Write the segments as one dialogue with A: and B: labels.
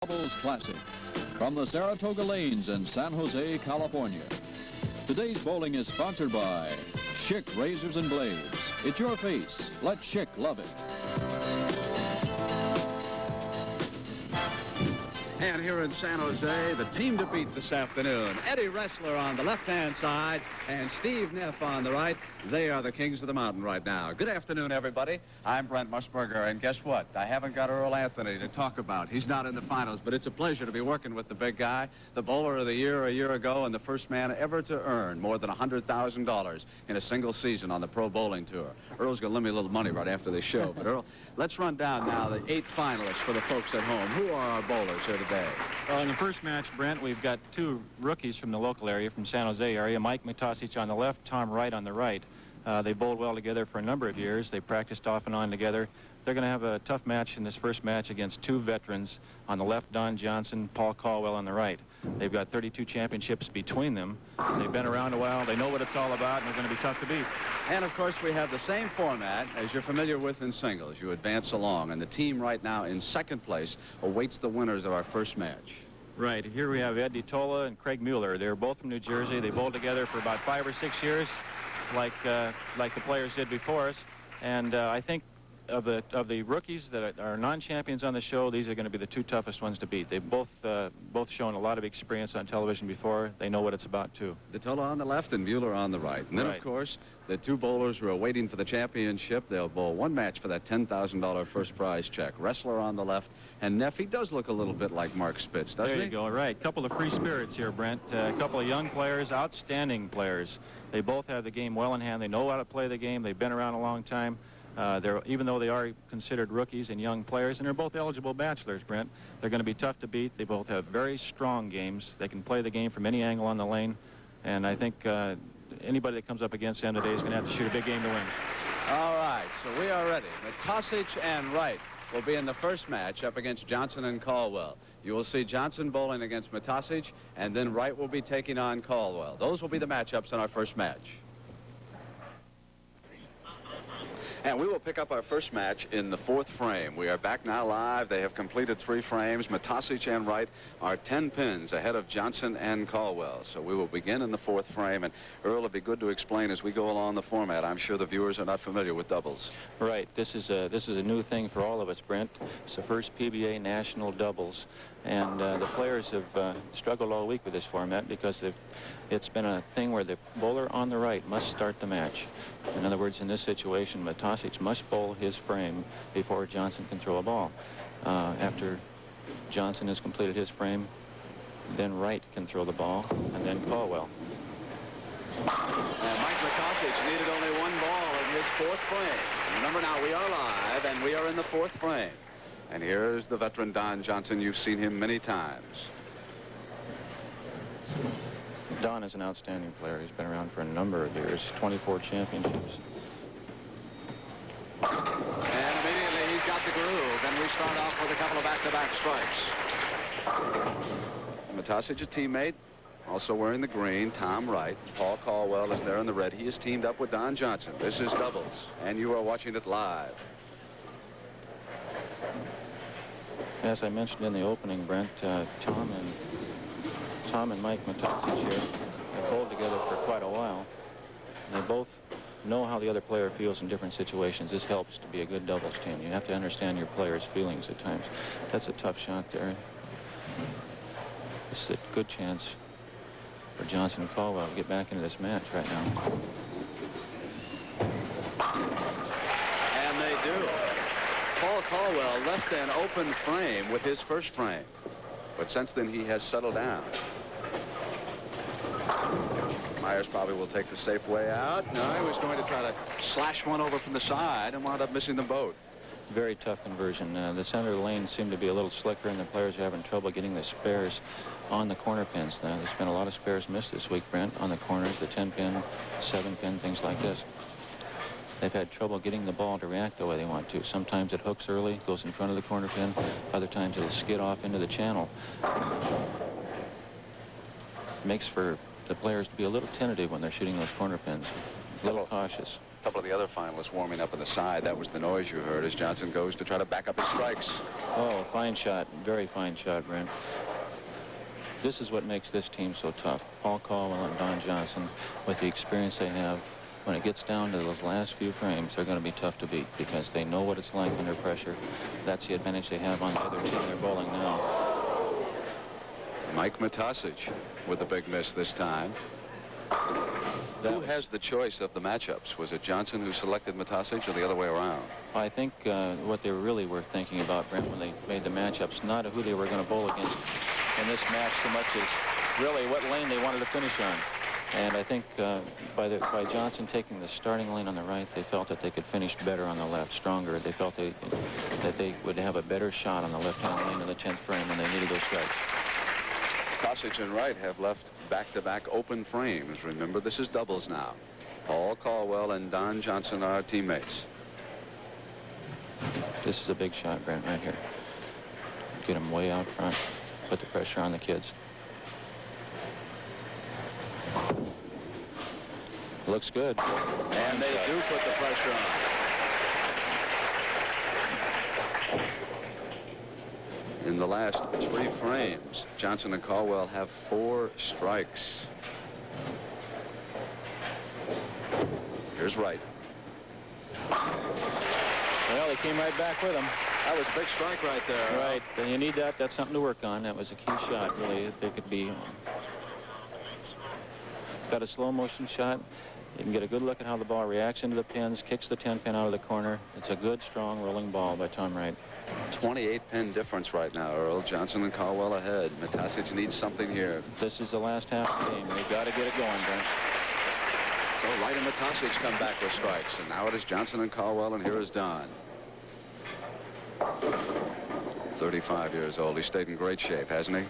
A: Doubles Classic from the Saratoga Lanes in San Jose, California. Today's bowling is sponsored by Schick Razors and Blades. It's your face. Let Schick love it.
B: And here in San Jose, the team to beat this afternoon. Eddie Ressler on the left-hand side and Steve Neff on the right. They are the kings of the mountain right now. Good afternoon, everybody. I'm Brent Musburger, and guess what? I haven't got Earl Anthony to talk about. He's not in the finals, but it's a pleasure to be working with the big guy, the bowler of the year a year ago, and the first man ever to earn more than $100,000 in a single season on the Pro Bowling Tour. Earl's going to lend me a little money right after this show. But Earl, let's run down now the 8 finalists for the folks at home. Who are our bowlers here today?
C: Well, in the first match, Brent, we've got 2 rookies from the local area, from San Jose area, Mike Matosich on the left, Tom Wright on the right. They bowled well together for a number of years. They practiced off and on together. They're going to have a tough match in this first match against 2 veterans. On the left, Don Johnson, Paul Colwell on the right. They've got 32 championships between them. They've been around a while. They know what it's all about, and they're going to be tough to beat.
B: And, of course, we have the same format as you're familiar with in singles. You advance along, and the team right now in second place awaits the winners of our first match.
C: Right. Here we have DiTolla and Craig Mueller. They're both from New Jersey. They bowled together for about 5 or 6 years, like the players did before us. And I think of the rookies that are non-champions on the show, these are going to be the 2 toughest ones to beat. They've both shown a lot of experience on television before. They know what it's about, too.
B: DiTolla on the left and Mueller on the right. And then, of course, the 2 bowlers who are waiting for the championship, they'll bowl 1 match for that $10,000 first prize check. Ressler on the left, and Neff, he does look a little bit like Mark Spitz, doesn't he?
C: There you go, right. Couple of free spirits here, Brent. A couple of young players, outstanding players. They both have the game well in hand. They know how to play the game. They've been around a long time. Even though they are considered rookies and young players, and they're both eligible bachelors, Brent, they're going to be tough to beat. They both have very strong games. They can play the game from any angle on the lane, and I think anybody that comes up against them today is going to have to shoot a big game to win.
B: All right, so we are ready. Matosich and Wright will be in the first match up against Johnson and Colwell. You will see Johnson bowling against Matosich, and then Wright will be taking on Colwell. Those will be the matchups in our first match. And we will pick up our first match in the 4th frame. We are back now live. They have completed 3 frames. Matosich and Wright are 10 pins ahead of Johnson and Colwell. So we will begin in the 4th frame. And Earl, it'll be good to explain as we go along the format. I'm sure the viewers are not familiar with doubles. Right.
C: This is a new thing for all of us, Brent. It's the first PBA national doubles. And the players have struggled all week with this format because it's been a thing where the bowler on the right must start the match. In other words, in this situation, Matosich must bowl his frame before Johnson can throw a ball. After Johnson has completed his frame, then Wright can throw the ball, and then Colwell.
B: And Mike Matosich needed only 1 ball in his 4th frame. And remember now, we are live, and we are in the 4th frame. And here's the veteran Don Johnson. You've seen him many times.
C: Don is an outstanding player. He's been around for a number of years, 24 championships.
B: And immediately he's got the groove, and we start off with a couple of back-to-back strikes. Matosich's teammate, also wearing the green, Tom Wright. Paul Colwell is there in the red. He is teamed up with Don Johnson. This is doubles, and you are watching it live.
C: As I mentioned in the opening, Brent, Tom and Mike Matosich here have bowled together for quite a while. And they both know how the other player feels in different situations. This helps to be a good doubles team. You have to understand your player's feelings at times. That's a tough shot there. It's a good chance for Johnson and Colwell to get back into this match right now.
B: And they do. Paul Colwell left an open frame with his first frame, but since then he has settled down. Myers probably will take the safe way out. No, he was going to try to slash one over from the side and wound up missing them both.
C: Very tough conversion. The center of the lane seemed to be a little slicker, and the players are having trouble getting the spares on the corner pins. There's been a lot of spares missed this week, Brent, on the corners, the 10-pin, 7-pin, things like this. They've had trouble getting the ball to react the way they want to. Sometimes it hooks early, goes in front of the corner pin. Other times it'll skid off into the channel. Makes for the players to be a little tentative when they're shooting those corner pins. A little cautious.
B: A couple of the other finalists warming up on the side. That was the noise you heard as Johnson goes to try to back up his strikes.
C: Oh, fine shot. Very fine shot, Brent. This is what makes this team so tough. Paul Colwell and Don Johnson, with the experience they have, when it gets down to those last few frames, they're going to be tough to beat because they know what it's like under pressure. That's the advantage they have on the other team they're bowling now.
B: Mike Matosich with a big miss this time. Who has the choice of the matchups? Was it Johnson who selected Matosich or the other way around?
C: I think what they really were thinking about, Brent, when they made the matchups, not who they were going to bowl against in this match so much as really what lane they wanted to finish on. And I think by Johnson taking the starting lane on the right, they felt that they could finish better on the left, stronger. They felt that they would have a better shot on the left-hand lane in the 10th frame when they needed those strikes.
B: Matosich and Wright have left back-to-back open frames. Remember, this is doubles now. Paul Colwell and Don Johnson are teammates.
C: This is a big shot, Brent, right here. Get him way out front. Put the pressure on the kids. Looks good.
B: And they do put the pressure on. In the last 3 frames, Johnson and Colwell have 4 strikes. Here's Wright.
C: Well, he came right back with him.
B: That was a big strike right there.
C: Right. You need that. That's something to work on. That was a key shot, really. They could be... Got a slow motion shot. You can get a good look at how the ball reacts into the pins, kicks the 10 pin out of the corner. It's a good, strong, rolling ball by Tom Wright.
B: 28 pin difference right now, Earl. Johnson and Colwell ahead. Matosich needs something here.
C: This is the last half of the game. They've got to get it going, Brent.
B: So Wright and Matosich come back with strikes. And now it is Johnson and Colwell, and here is Don. 35 years old. He stayed in great shape, hasn't he?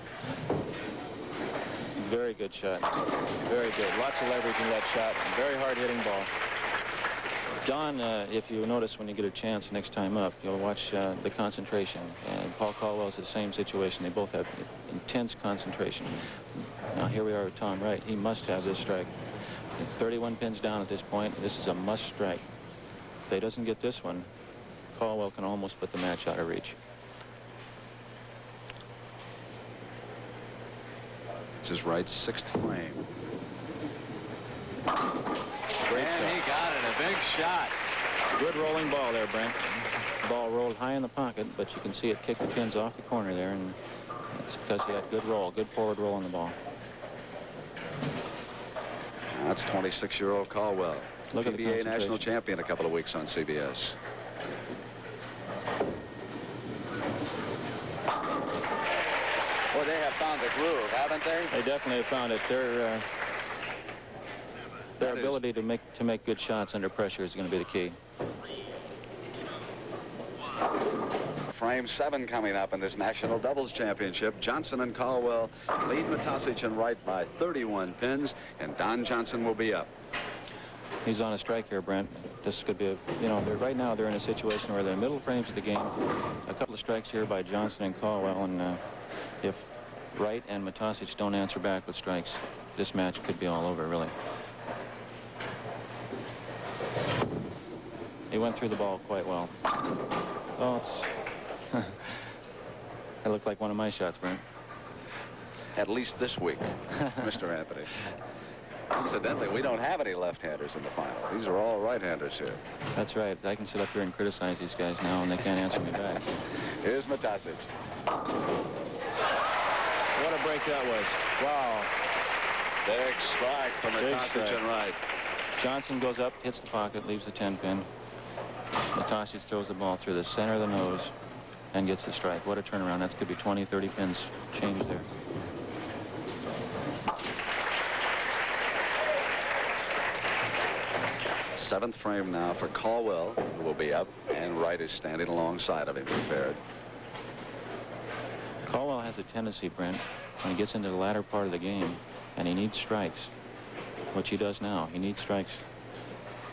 C: Very good shot. Very good. Lots of leverage in that shot. Very hard-hitting ball. Don, if you notice when you get a chance next time up, you'll watch the concentration. And Paul Colwell's the same situation. They both have intense concentration. Now, here we are with Tom Wright. He must have this strike. 31 pins down at this point. This is a must strike. If he doesn't get this one, Colwell can almost put the match out of reach.
B: This is Wright's 6th frame.
C: Great
B: and
C: shot.
B: He got it. A big shot.
C: Good rolling ball there, Brent. The ball rolled high in the pocket, but you can see it kick the pins off the corner there, and it's because he had good roll, good forward roll on the ball.
B: That's 26-year-old Colwell.
C: Look at the
B: PBA national champion a couple of weeks on CBS. Well, they have found the groove, haven't they?
C: They definitely have found it. Their ability to make good shots under pressure is going to be the key.
B: Frame 7 coming up in this National Doubles Championship. Johnson and Colwell lead Matosich and Wright by 31 pins, and Don Johnson will be up.
C: He's on a strike here, Brent. This could be right now they're in a situation where they're in the middle frames of the game. A couple of strikes here by Johnson and Colwell, and if Wright and Matosich don't answer back with strikes, this match could be all over, really. He went through the ball quite well. Oh, that looked like one of my shots, Brent.
B: At least this week, Mr. Anthony. Incidentally, we don't have any left-handers in the finals. These are all right-handers here.
C: That's right. I can sit up here and criticize these guys now, and they can't answer me back.
B: Here's Matosich.
C: What a break that was. Wow.
B: Big strike from Matosich and Wright.
C: Johnson goes up, hits the pocket, leaves the 10-pin. Matosich throws the ball through the center of the nose and gets the strike. What a turnaround. That could be 20, 30 pins change there.
B: Seventh frame now for Colwell, who will be up, and Wright is standing alongside of him, prepared.
C: Colwell has a tendency, Brent, when he gets into the latter part of the game, and he needs strikes, which he does now. He needs strikes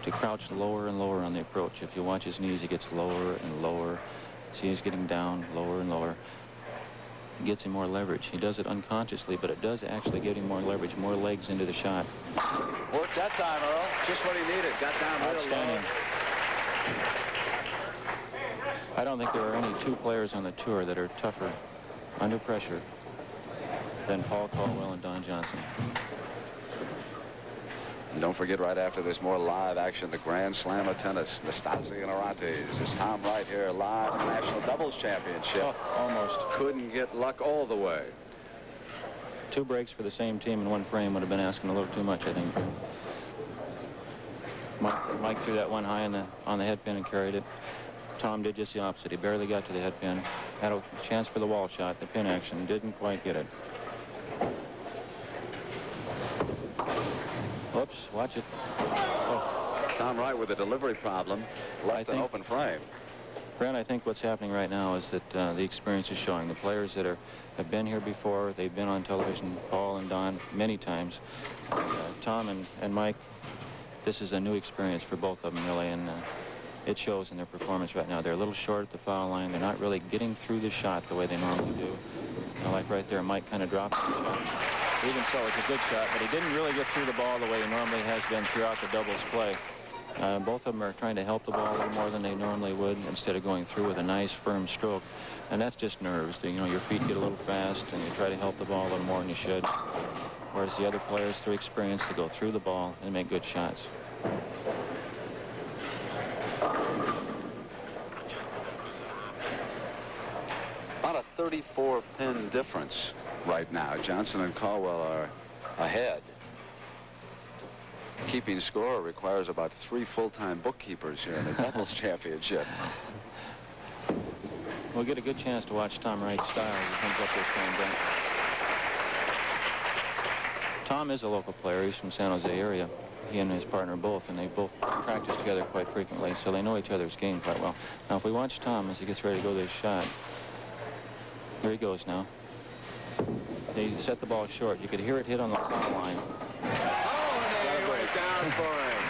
C: to crouch lower and lower on the approach. If you watch his knees, he gets lower and lower. See, he's getting down lower and lower. gets him more leverage. He does it unconsciously, but it does actually give him more leverage, more legs into the shot.
B: Worked that time, Earl. Just what he needed. Got down real
C: Outstanding.
B: low.
C: I don't think there are any two players on the tour that are tougher under pressure than Paul Colwell and Don Johnson.
B: And don't forget, right after this, more live action, the Grand Slam of tennis, Nastasi and Orantes. It's Tom Wright here live at the National Doubles Championship.
C: Oh, almost.
B: Couldn't get luck all the way.
C: 2 breaks for the same team in one frame would have been asking a little too much, I think. Mike threw that one high on the head pin and carried it. Tom did just the opposite. He barely got to the head pin. Had a chance for the wall shot, the pin action. Didn't quite get it. Oops, watch it. Oh.
B: Tom Wright with a delivery problem. Left an open frame.
C: Brent, I think what's happening right now is that the experience is showing. The players that have been here before, they've been on television, Paul and Don, many times. Tom and Mike, this is a new experience for both of them, really, and it shows in their performance right now. They're a little short at the foul line. They're not really getting through the shot the way they normally do. Like right there, Mike kind of dropped the shot. Even so, it's a good shot, but he didn't really get through the ball the way he normally has been throughout the doubles play. Both of them are trying to help the ball a little more than they normally would instead of going through with a nice, firm stroke. And that's just nerves. You know, your feet get a little fast, and you try to help the ball a little more than you should. Whereas the other players, through experience, they go through the ball and make good shots.
B: About a 34-pin difference right now. Johnson and Colwell are ahead. Keeping score requires about 3 full-time bookkeepers here in the Doubles Championship.
C: We'll get a good chance to watch Tom Wright's style as he comes up this time, Brent. Tom is a local player. He's from San Jose area. He and his partner both, and they both practice together quite frequently, so they know each other's game quite well. Now, if we watch Tom as he gets ready to go to his shot, here he goes now. He set the ball short. You could hear it hit on the foul line.
B: Down for him.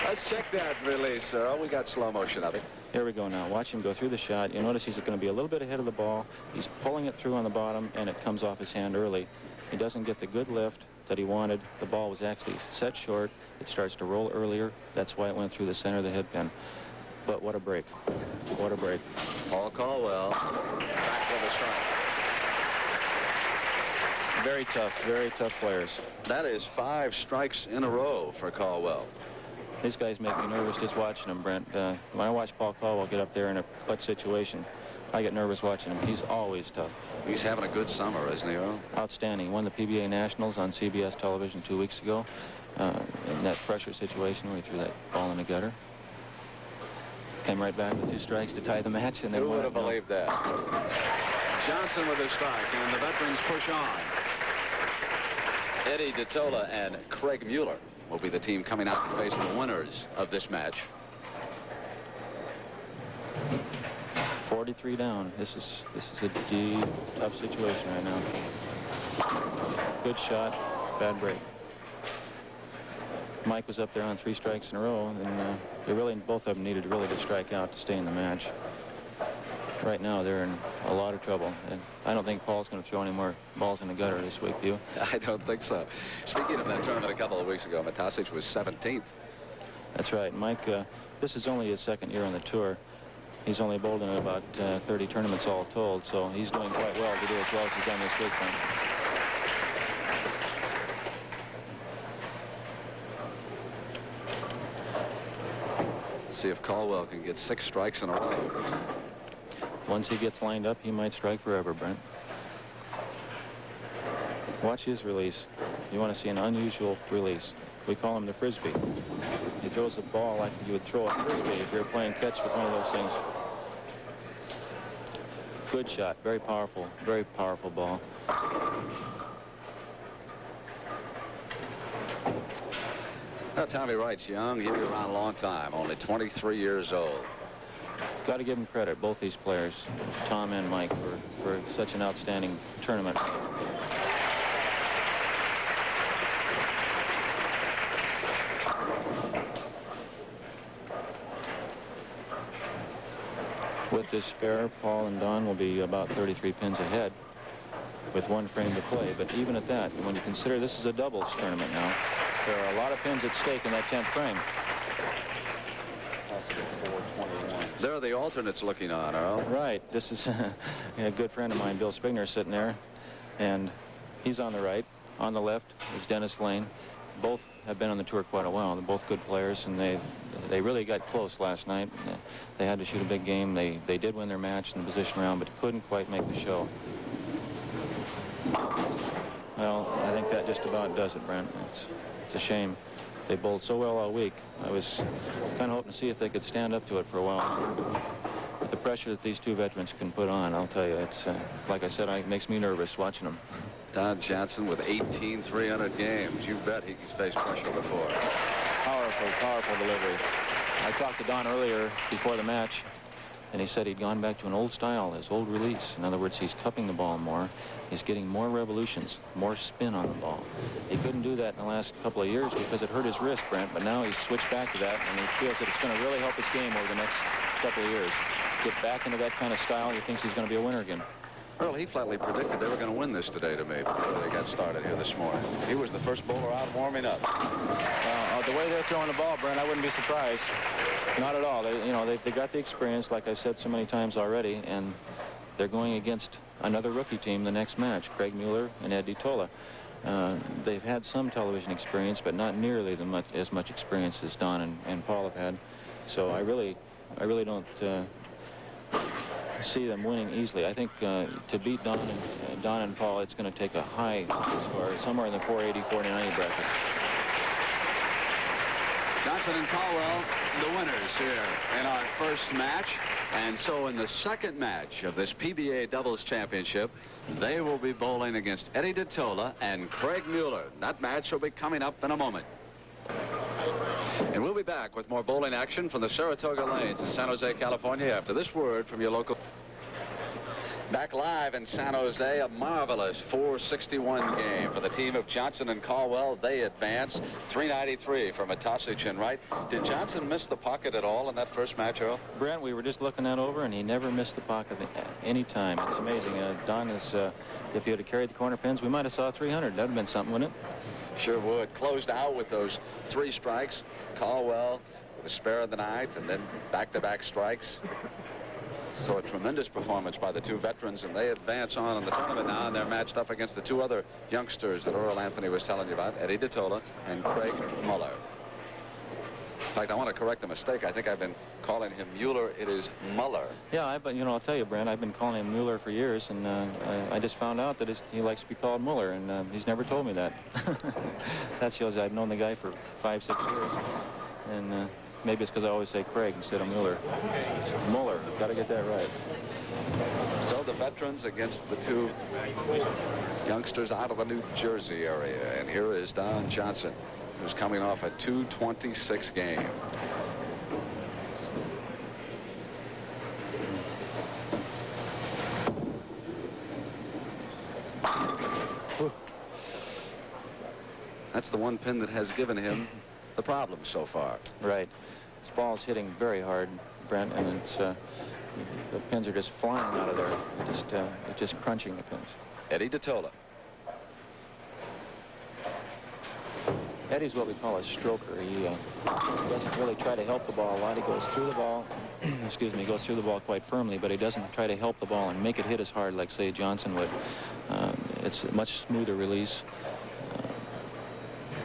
B: Let's check that release, Earl. We got slow motion of it.
C: Here we go now. Watch him go through the shot. You notice he's going to be a little bit ahead of the ball. He's pulling it through on the bottom, and it comes off his hand early. He doesn't get the good lift that he wanted. The ball was actually set short. It starts to roll earlier. That's why it went through the center of the head pin. But what a break. What a break.
B: Paul Colwell back with a strike.
C: Very tough players.
B: That is 5 strikes in a row for Colwell.
C: These guys make me nervous just watching them, Brent. When I watch Paul Colwell get up there in a clutch situation, I get nervous watching him. He's always tough.
B: He's having a good summer, isn't he, Earl?
C: Outstanding. Won the PBA Nationals on CBS television 2 weeks ago in that pressure situation where he threw that ball in the gutter. Came right back with 2 strikes to tie the match. And then
B: who would have believed that? Johnson with a strike, and the veterans push on. Eddie DiTolla and Craig Mueller will be the team coming out to face the winners of this match.
C: 43 down. This is a deep, tough situation right now. Good shot, bad break. Mike was up there on 3 strikes in a row, and they really, both of them needed really to strike out to stay in the match. Right now, they're in a lot of trouble, and I don't think Paul's going to throw any more balls in the gutter this week, do you?
B: I don't think so. Speaking of that tournament a couple of weeks ago, Matosich was 17th.
C: That's right. Mike, this is only his 2nd year on the tour. He's only bowled in about 30 tournaments all told, so he's doing quite well to do as well as he's done this week.
B: See if Colwell can get 6 strikes in a row.
C: Once he gets lined up, he might strike forever, Brent. Watch his release. You want to see an unusual release. We call him the Frisbee. He throws the ball like you would throw a Frisbee if you're playing catch with one of those things. Good shot. Very powerful ball.
B: Now, Tommy Wright's young. He'll be around a long time. Only 23 years old.
C: Got to give them credit, both these players, Tom and Mike, for such an outstanding tournament. With with this fair, Paul and Don will be about 33 pins ahead with one frame to play. But even at that, when you consider this is a doubles tournament now, there are a lot of pins at stake in that 10th frame.
B: There are the alternates looking on, Earl.
C: Right. This is a good friend of mine, Bill Spigner, sitting there, and he's on the right. On the left is Dennis Lane. Both have been on the tour quite a while. They're both good players, and they really got close last night. They had to shoot a big game. They did win their match in the position round, but couldn't quite make the show. Well, I think that just about does it, Brent. It's a shame. They bowled so well all week. I was kind of hoping to see if they could stand up to it for a while. With the pressure that these two veterans can put on, I'll tell you, it's like I said, it makes me nervous watching them.
B: Don Johnson with 18 300 games. You bet he's faced pressure before.
C: Powerful, powerful delivery. I talked to Don earlier before the match, and he said he'd gone back to an old style, his old release. In other words, he's cupping the ball more. He's getting more revolutions, more spin on the ball. He couldn't do that in the last couple of years because it hurt his wrist, Brent, but now he's switched back to that, and he feels that it's going to really help his game over the next couple of years. Get back into that kind of style, he thinks he's going to be a winner again.
B: Earl, he flatly predicted they were going to win this today to me before they got started here this morning. He was the first bowler out warming up.
C: The way they're throwing the ball, Brent, I wouldn't be surprised. Not at all. They got the experience, like I've said so many times already, and they're going against another rookie team the next match, Craig Mueller and Ed DiTolla. They've had some television experience, but not nearly as much experience as Don and Paul have had. So I really don't see them winning easily. I think to beat Don and Paul, it's going to take a high score, somewhere in the 480, 490 bracket.
B: Johnson and Colwell, the winners here in our first match. And so in the second match of this PBA Doubles Championship, they will be bowling against Eddie DiTolla and Craig Mueller. That match will be coming up in a moment. And we'll be back with more bowling action from the Saratoga Lanes in San Jose, California, after this word from your local. Back live in San Jose, a marvelous 461 game for the team of Johnson and Colwell. They advance 393 for Matosich and Wright. Did Johnson miss the pocket at all in that first match, Earl?
C: Brent, we were just looking that over, and he never missed the pocket at any time. It's amazing. Don is, if he had carried the corner pins, we might have saw 300. That would have been something, wouldn't it?
B: Sure would. Closed out with those 3 strikes. Colwell with a spare of the night, and then back-to-back strikes. So a tremendous performance by the two veterans, and they advance on in the tournament now, and they're matched up against the two other youngsters that Earl Anthony was telling you about, Eddie DiTolla and Craig Mueller. In fact, I want to correct a mistake. I think I've been calling him Mueller. It is Mueller.
C: Yeah, but I'll tell you, Brent, I've been calling him Mueller for years, and I just found out that he likes to be called Mueller, and he's never told me that. That shows I've known the guy for 5, 6 years, and maybe it's because I always say Craig instead of Mueller. Mueller, got to get that right.
B: So the veterans against the two youngsters out of the New Jersey area. And here is Don Johnson, who's coming off a 226 game. That's the one pin that has given him the problem so far.
C: Right. This ball's hitting very hard, Brent, and it's the pins are just flying out of there. It's just crunching the pins.
B: Eddie DiTolla.
C: Eddie's what we call a stroker. He doesn't really try to help the ball a lot. He goes through the ball, excuse me, he goes through the ball quite firmly, but he doesn't try to help the ball and make it hit as hard like, say, Johnson would. It's a much smoother release.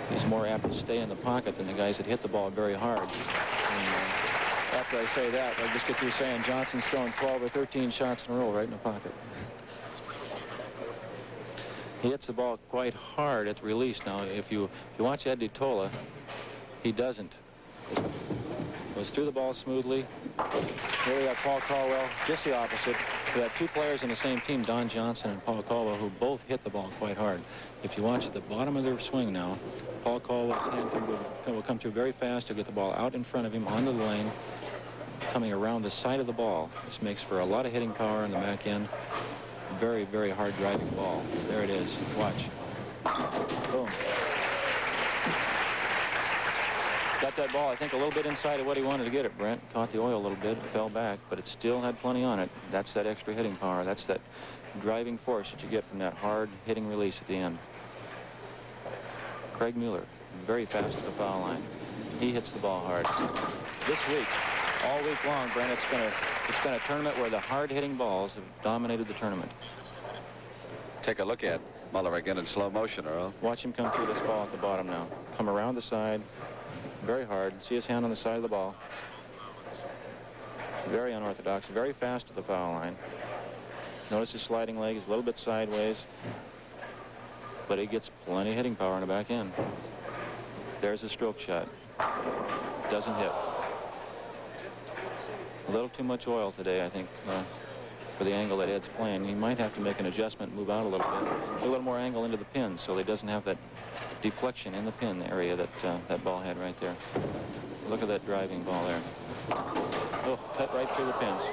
C: He's more apt to stay in the pocket than the guys that hit the ball very hard. And after I say that, I just get through saying Johnson's throwing 12 or 13 shots in a row right in the pocket. He hits the ball quite hard at the release. Now, if you watch Ed DiTolla, he doesn't. Goes through the ball smoothly. Here we got Paul Colwell, just the opposite. We have two players in the same team, Don Johnson and Paul Colwell, who both hit the ball quite hard. If you watch at the bottom of their swing now, Paul Colwell's hand will come through very fast to get the ball out in front of him on the lane, coming around the side of the ball. This makes for a lot of hitting power on the back end. Very, very hard driving ball. There it is. Watch. Boom. Got that ball, I think, a little bit inside of what he wanted to get it, Brent. Caught the oil a little bit, fell back, but it still had plenty on it. That's that extra hitting power. That's that driving force that you get from that hard hitting release at the end. Craig Mueller, very fast at the foul line. He hits the ball hard. This week, all week long, Brent, it's been a tournament where the hard-hitting balls have dominated the tournament.
B: Take a look at Mueller again in slow motion, Earl.
C: Watch him come through this ball at the bottom now. Come around the side, very hard. See his hand on the side of the ball. Very unorthodox, very fast at the foul line. Notice his sliding leg is a little bit sideways, but he gets plenty of hitting power on the back end. There's a stroke shot. Doesn't hit. A little too much oil today, I think, for the angle that Ed's playing. He might have to make an adjustment, move out a little bit, a little more angle into the pin so he doesn't have that deflection in the pin area that that ball had right there. Look at that driving ball there. Oh, cut right through the pins.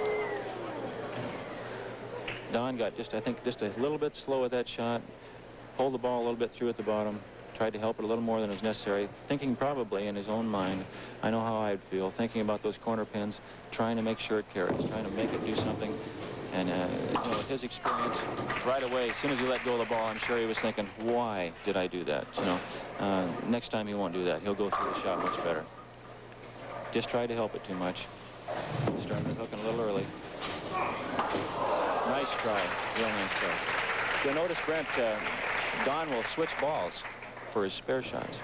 C: Don got I think just a little bit slow at that shot, pulled the ball a little bit through at the bottom, tried to help it a little more than was necessary, thinking probably in his own mind, I know how I'd feel, thinking about those corner pins, trying to make sure it carries, trying to make it do something. And, you know, with his experience, right away, as soon as he let go of the ball, I'm sure he was thinking, why did I do that? You know, next time he won't do that. He'll go through the shot much better. Just tried to help it too much. Starting to hook a little early. Nice try. Real nice try. You'll notice, Brent, Don will switch balls for his spare shots.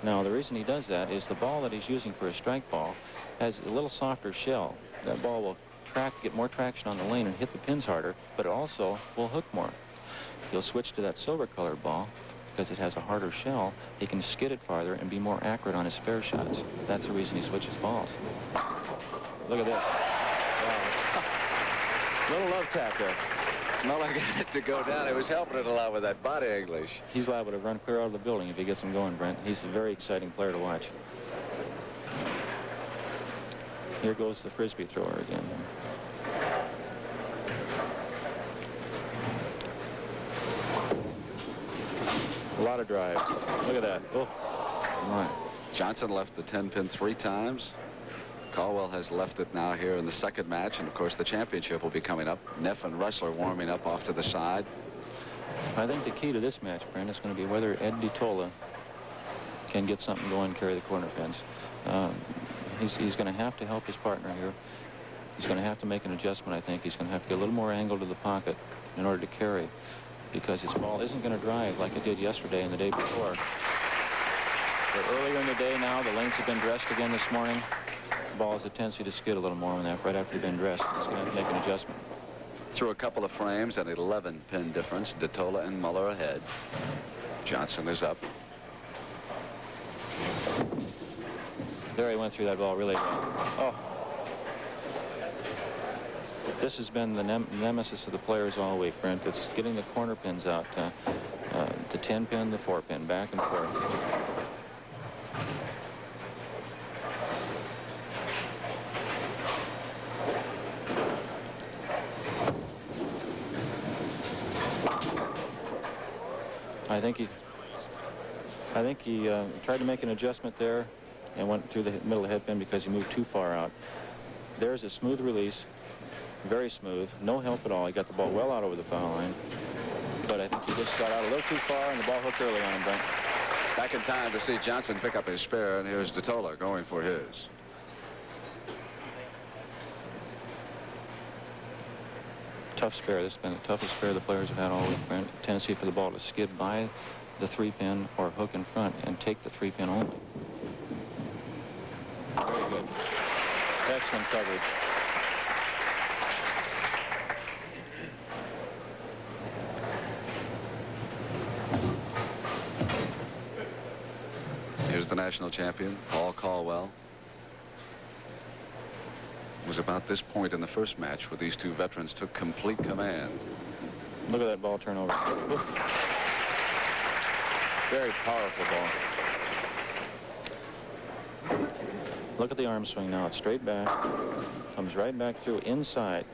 C: Now, the reason he does that is the ball that he's using for a strike ball has a little softer shell. That ball will get more traction on the lane and hit the pins harder, but it also will hook more. He'll switch to that silver-colored ball because it has a harder shell. He can skid it farther and be more accurate on his spare shots. That's the reason he switches balls. Look at this. Wow. Little love tap there.
B: Mueller got it to go down. He was helping it a lot with that body English.
C: He's liable to run clear out of the building if he gets him going, Brent. He's a very exciting player to watch. Here goes the frisbee thrower again. A lot of drive. Look at that. Oh, come on.
B: Johnson left the 10-pin 3 times. Colwell has left it now here in the second match, and of course the championship will be coming up. Neff and Ressler warming up off to the side.
C: I think the key to this match, Brent, is going to be whether Ed DiTolla can get something going, carry the corner pins. He's going to have to help his partner here. He's going to have to make an adjustment, I think. He's going to have to get a little more angle to the pocket in order to carry, because his ball isn't going to drive like it did yesterday and the day before. But earlier in the day now, the lanes have been dressed again this morning. The ball has a tendency to skid a little more when that right after they've been dressed. He's going to have to make an adjustment.
B: Through a couple of frames, an 11-pin difference. DiTolla and Mueller ahead. Johnson is up.
C: There he went through that ball really well. Oh. This has been the nemesis of the players all week, Brent. It's getting the corner pins out. The 10-pin, the 4-pin, back and forth. I think he tried to make an adjustment there and went through the middle of the head pin because he moved too far out. There's a smooth release, very smooth, no help at all. He got the ball well out over the foul line, but I think he just got out a little too far and the ball hooked early on him, Brent.
B: Back in time to see Johnson pick up his spare, and here's DiTolla going for his.
C: Tough spare. This has been the toughest spare the players have had all week, Brent. Tendency for the ball to skid by the 3-pin or hook in front and take the 3-pin only. Very good. Excellent coverage.
B: Here's the national champion, Paul Colwell. It was about this point in the first match where these two veterans took complete command.
C: Look at that ball turnover. Oof. Very powerful ball. Look at the arm swing now. It's straight back. Comes right back through inside.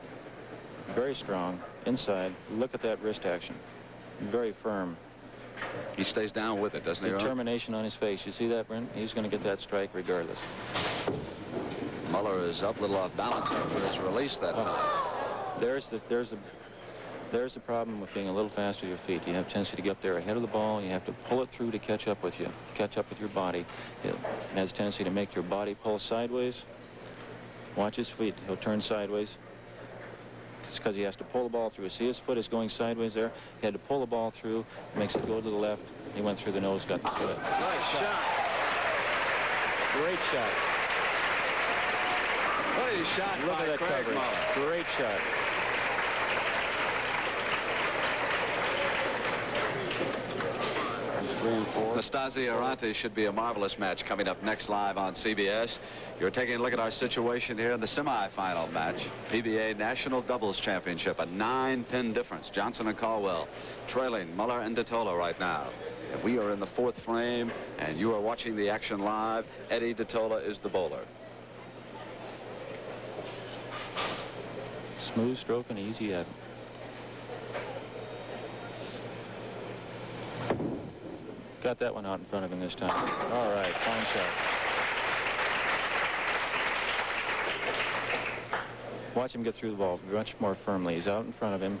C: Very strong. Inside. Look at that wrist action. Very firm.
B: He stays down with it, doesn't he?
C: Determination on his face. You see that, Brent? He's going to get that strike regardless.
B: Mueller is up a little off balance after his release that time.
C: There's the problem with being a little faster with your feet. You have a tendency to get up there ahead of the ball. You have to pull it through to catch up with you, catch up with your body. It has a tendency to make your body pull sideways. Watch his feet. He'll turn sideways. It's because he has to pull the ball through. See, his foot is going sideways there. He had to pull the ball through, makes it go to the left. He went through the nose, got the foot.
B: Nice shot.
C: Great shot.
B: What a shot.
C: Look at that coverage.
B: Mueller.
C: Great shot.
B: Nastasi-Arante should be a marvelous match coming up next live on CBS. You're taking a look at our situation here in the semifinal match. PBA National Doubles Championship, a 9-pin difference. Johnson and Colwell trailing Mueller and DiTolla right now. And we are in the 4th frame, and you are watching the action live. Eddie DiTolla is the bowler.
C: Smooth stroke and easy head. Got that one out in front of him this time. All right, fine shot. Watch him get through the ball much more firmly. He's out in front of him.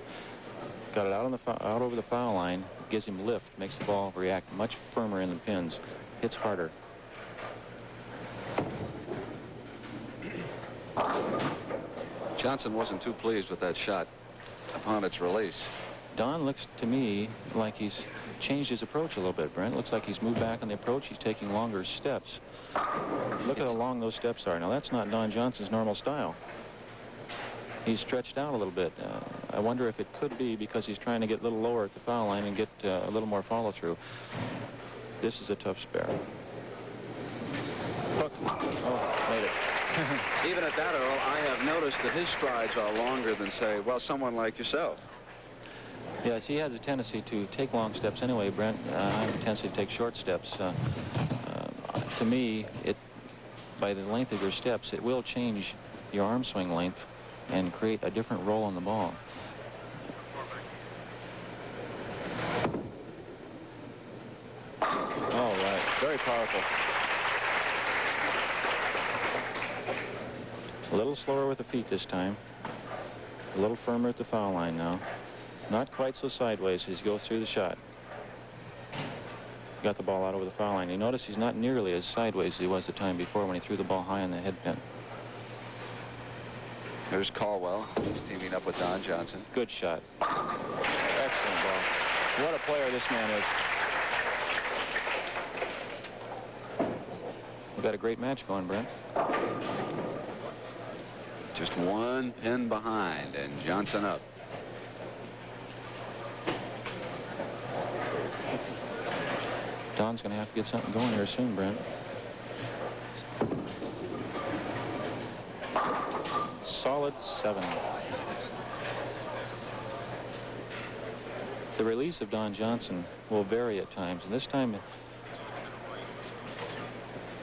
C: Got it out over the foul line. Gives him lift. Makes the ball react much firmer in the pins. Hits harder.
B: Johnson wasn't too pleased with that shot upon its release.
C: Don looks to me like he's changed his approach a little bit, Brent. Looks like he's moved back on the approach. He's taking longer steps. Look at how long those steps are. Now, that's not Don Johnson's normal style. He's stretched out a little bit. I wonder if it could be because he's trying to get a little lower at the foul line and get a little more follow-through. This is a tough spare. Hook. Oh, made it.
B: Even at that, Earl, I have noticed that his strides are longer than, say, well, someone like yourself.
C: Yes, he has a tendency to take long steps anyway, Brent. I have a tendency to take short steps. To me, by the length of your steps, it will change your arm swing length and create a different roll on the ball. All right, very powerful. A little slower with the feet this time. A little firmer at the foul line now. Not quite so sideways as he goes through the shot. Got the ball out over the foul line. You notice he's not nearly as sideways as he was the time before when he threw the ball high on the head pin.
B: Here's Colwell. He's teaming up with Don Johnson.
C: Good shot. Excellent ball. What a player this man is. We've got a great match going, Brent.
B: Just 1 pin behind, and Johnson up.
C: Don's going to have to get something going here soon, Brent. Solid 7. The release of Don Johnson will vary at times, and this time,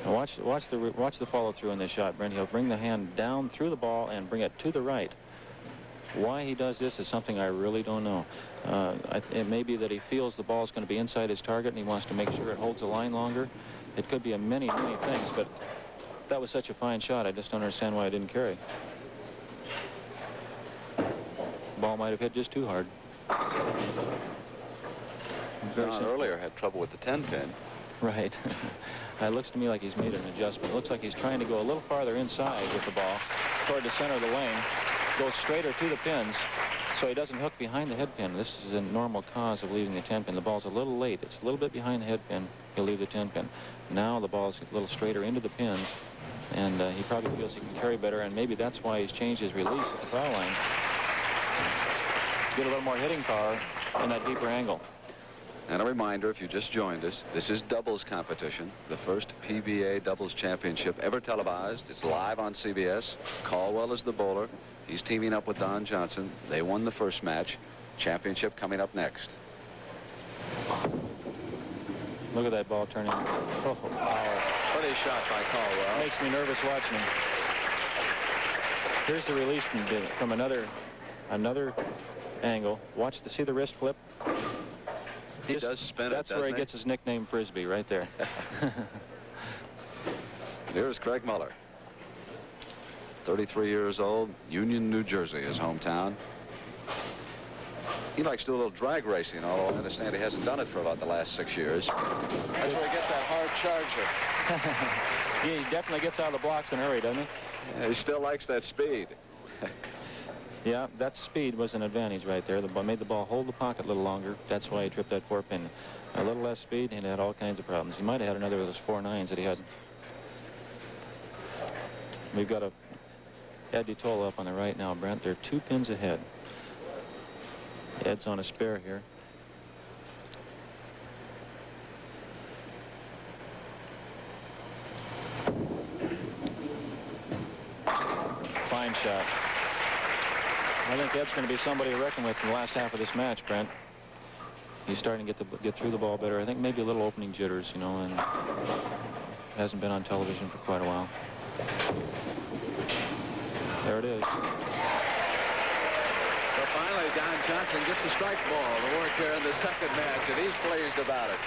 C: watch the follow through in this shot, Brent. He'll bring the hand down through the ball and bring it to the right. Why he does this is something I really don't know. It may be that he feels the ball is going to be inside his target and he wants to make sure it holds the line longer. It could be a many things, but that was such a fine shot. I just don't understand why I didn't carry. The ball might have hit just too hard.
B: Don earlier had trouble with the 10-pin.
C: Right. It looks to me like he's made an adjustment. It looks like he's trying to go a little farther inside with the ball toward the center of the lane. Goes straighter to the pins, so he doesn't hook behind the head pin. This is a normal cause of leaving the 10-pin. The ball's a little late. It's a little bit behind the head pin. He'll leave the 10-pin. Now the ball's a little straighter into the pins, and he probably feels he can carry better, and maybe that's why he's changed his release at the foul line. Get a little more hitting power in that deeper angle.
B: And a reminder, if you just joined us, this is doubles competition, the first PBA Doubles Championship ever televised. It's live on CBS. Colwell is the bowler. He's teaming up with Don Johnson. They won the first match. Championship coming up next.
C: Look at that ball turning. Oh, wow.
B: Pretty shot by Colwell.
C: Makes me nervous watching him. Here's the release from another angle. See the wrist flip?
B: He does spin it,
C: That's where he gets his nickname Frisbee, right there.
B: Here's Craig Mueller. 33 years old, Union, New Jersey, his hometown. He likes to do a little drag racing, although I understand he hasn't done it for about the last 6 years. That's where he gets that hard charger.
C: He definitely gets out of the blocks in a hurry, doesn't he?
B: Yeah, he still likes that speed.
C: Yeah, that speed was an advantage right there. The ball made the ball hold the pocket a little longer. That's why he tripped that 4-pin. A little less speed, and he had all kinds of problems. He might have had another of those 4-9s that he had. We've got DiTolla up on the right now, Brent. They're 2 pins ahead. Ed's on a spare here. Fine shot. I think Ed's going to be somebody to reckon with in the last half of this match, Brent. He's starting to get through the ball better. I think maybe a little opening jitters, you know, and hasn't been on television for quite a while. There it is.
B: So finally, Don Johnson gets a strike ball to work here in the second match, and he's pleased about it.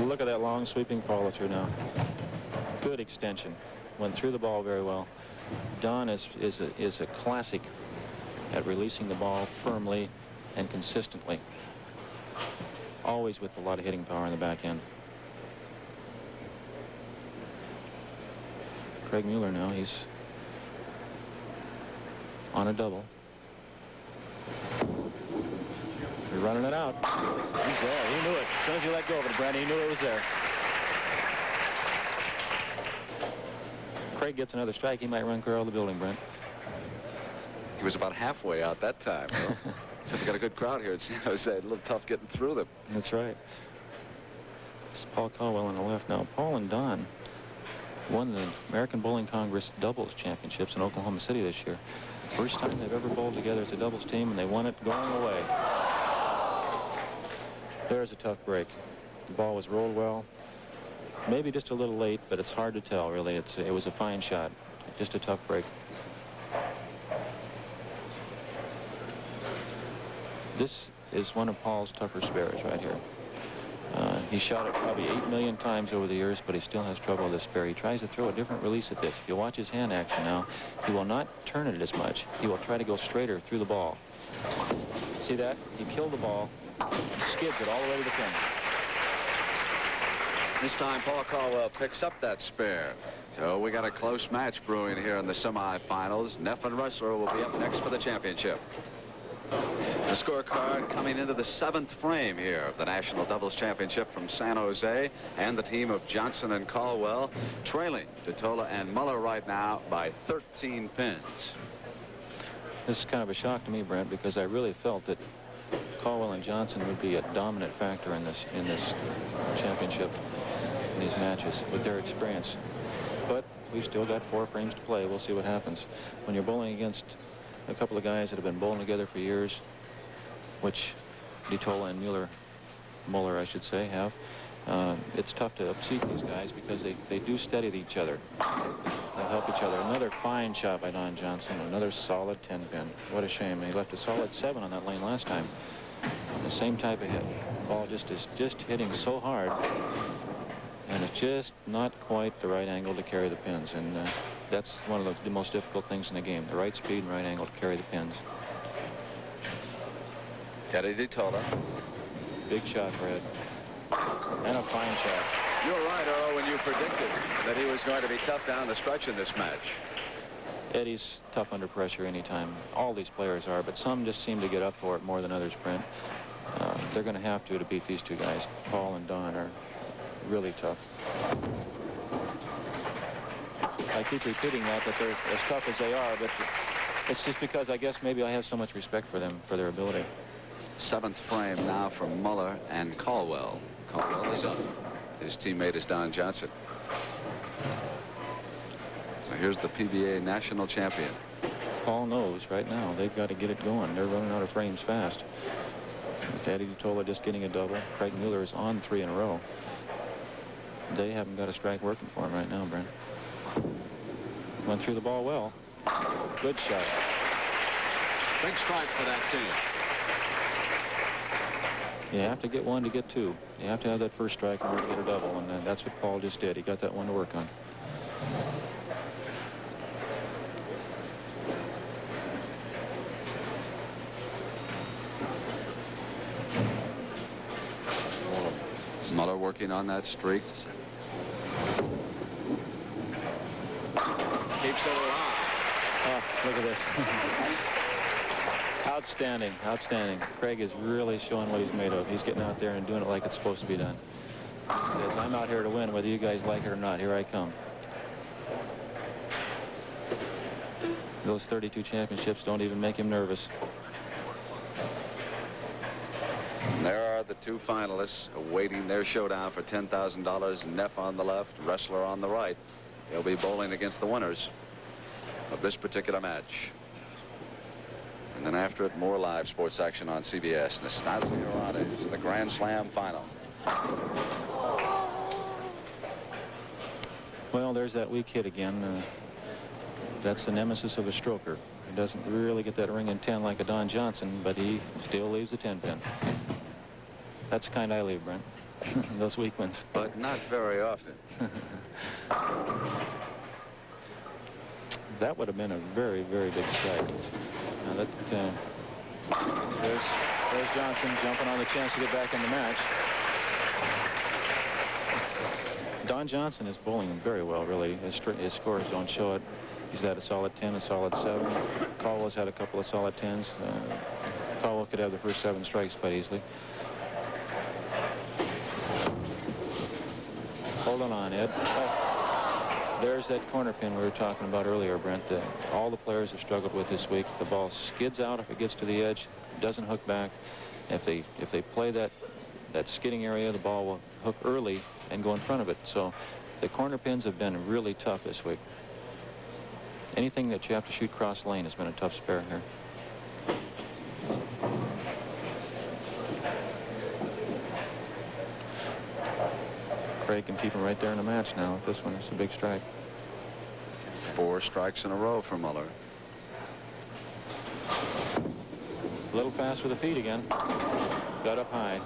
C: Look at that long sweeping follow through now. Good extension. Went through the ball very well. Don is a classic at releasing the ball firmly and consistently. Always with a lot of hitting power in the back end. Craig Mueller now, he's on a double. You're running it out. He's there. He knew it. As soon as you let go of it, Brent, he knew it was there. Craig gets another strike. He might run clear out of the building, Brent.
B: He was about halfway out that time. So we got a good crowd here at San Jose. A little tough getting through them.
C: That's right. It's Paul Colwell on the left now. Paul and Don won the American Bowling Congress Doubles Championships in Oklahoma City this year. First time they've ever bowled together as a doubles team, and they won it going away. There's a tough break. The ball was rolled well. Maybe just a little late, but it's hard to tell, really. It was a fine shot. Just a tough break. This is one of Paul's tougher spares right here. He shot it probably 8 million times over the years, but he still has trouble with this spare. He tries to throw a different release at this. If you watch his hand action now, he will not turn it as much. He will try to go straighter through the ball. See that? He killed the ball, skids it all the way to the pin.
B: This time, Paul Colwell picks up that spare. So we got a close match brewing here in the semifinals. Neff and Ressler will be up next for the championship. The scorecard coming into the 7th frame here of the National Doubles Championship from San Jose, and the team of Johnson and Colwell trailing DiTolla and Mueller right now by 13 pins.
C: This is kind of a shock to me, Brent, because I really felt that Colwell and Johnson would be a dominant factor in this championship, in these matches, with their experience. But we've still got 4 frames to play. We'll see what happens. When you're bowling against a couple of guys that have been bowling together for years, which DiTolla and Mueller, I should say, have, it's tough to upseat these guys because they do steady each other. They help each other. Another fine shot by Don Johnson. Another solid 10-pin. What a shame. He left a solid 7 on that lane last time. The same type of hit. The ball is just hitting so hard, and it's just not quite the right angle to carry the pins. And that's one of the most difficult things in the game, the right speed and right angle to carry the pins.
B: Eddie DiTolla.
C: Big shot for Ed. And a fine shot.
B: You're right, Earl, when you predicted that he was going to be tough down the stretch in this match.
C: Eddie's tough under pressure anytime. All these players are, but some just seem to get up for it more than others, Brent. They're going to have to beat these 2 guys. Paul and Don are really tough. I keep repeating that they're as tough as they are, but it's just because I guess maybe I have so much respect for them, for their ability.
B: 7th frame now from Mueller and Colwell. Colwell is up. His teammate is Don Johnson. So here's the PBA national champion.
C: Paul knows right now they've got to get it going. They're running out of frames fast. Eddie DiTolla just getting a double. Craig Mueller is on 3 in a row. They haven't got a strike working for him right now, Brent. Went through the ball well. Good shot.
B: Big strike for that team.
C: You have to get one to get two. You have to have that first strike in order to get a double, and that's what Paul just did. He got that one to work on.
B: Mueller working on that streak. Keeps it alive.
C: Oh, look at this. Outstanding, outstanding. Craig is really showing what he's made of. He's getting out there and doing it like it's supposed to be done. He says, I'm out here to win, whether you guys like it or not. Here I come. Those 32 championships don't even make him nervous.
B: And there are the two finalists awaiting their showdown for $10,000. Neff on the left, Ressler on the right. They'll be bowling against the winners of this particular match. And then after it, more live sports action on CBS. Nastassia, the Grand Slam final.
C: Well, there's that weak hit again. That's the nemesis of a stroker. He doesn't really get that ring in 10 like a Don Johnson, but he still leaves a 10-pin. That's the kind I leave, Brent. Those weak ones.
B: But not very often.
C: That would have been a very, very big strike. Now that, there's Johnson jumping on the chance to get back in the match. Don Johnson is bowling very well, really. His scores don't show it. He's had a solid 10, a solid 7. Colwell's had a couple of solid 10s. Colwell could have the first 7 strikes quite easily. Hold on, Ed. Oh, there's that corner pin we were talking about earlier, Brent. All the players have struggled with this week. The ball skids out if it gets to the edge, doesn't hook back. If they play that skidding area, the ball will hook early and go in front of it. So the corner pins have been really tough this week. Anything that you have to shoot cross lane has been a tough spare here. Craig can keep him right there in the match now. With this one, it's a big strike.
B: 4 strikes in a row for Mueller.
C: A little fast with the feet again. Got up high.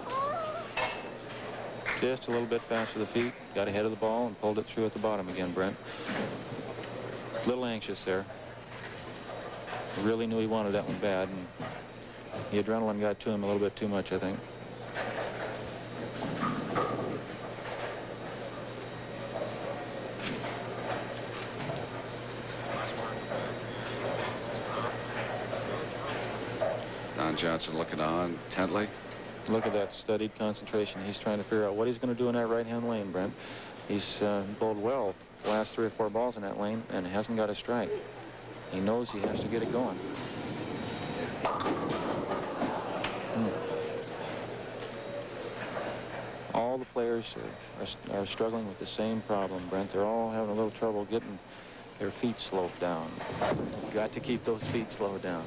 C: Just a little bit fast with the feet. Got ahead of the ball and pulled it through at the bottom again, Brent. A little anxious there. Really knew he wanted that one bad, and the adrenaline got to him a little bit too much, I think.
B: Don Johnson looking on intently.
C: Look at that studied concentration. He's trying to figure out what he's going to do in that right-hand lane, Brent. He's bowled well the last 3 or 4 balls in that lane and hasn't got a strike. He knows he has to get it going. All the players are struggling with the same problem, Brent. They're all having a little trouble getting their feet slowed down. You've got to keep those feet slowed down.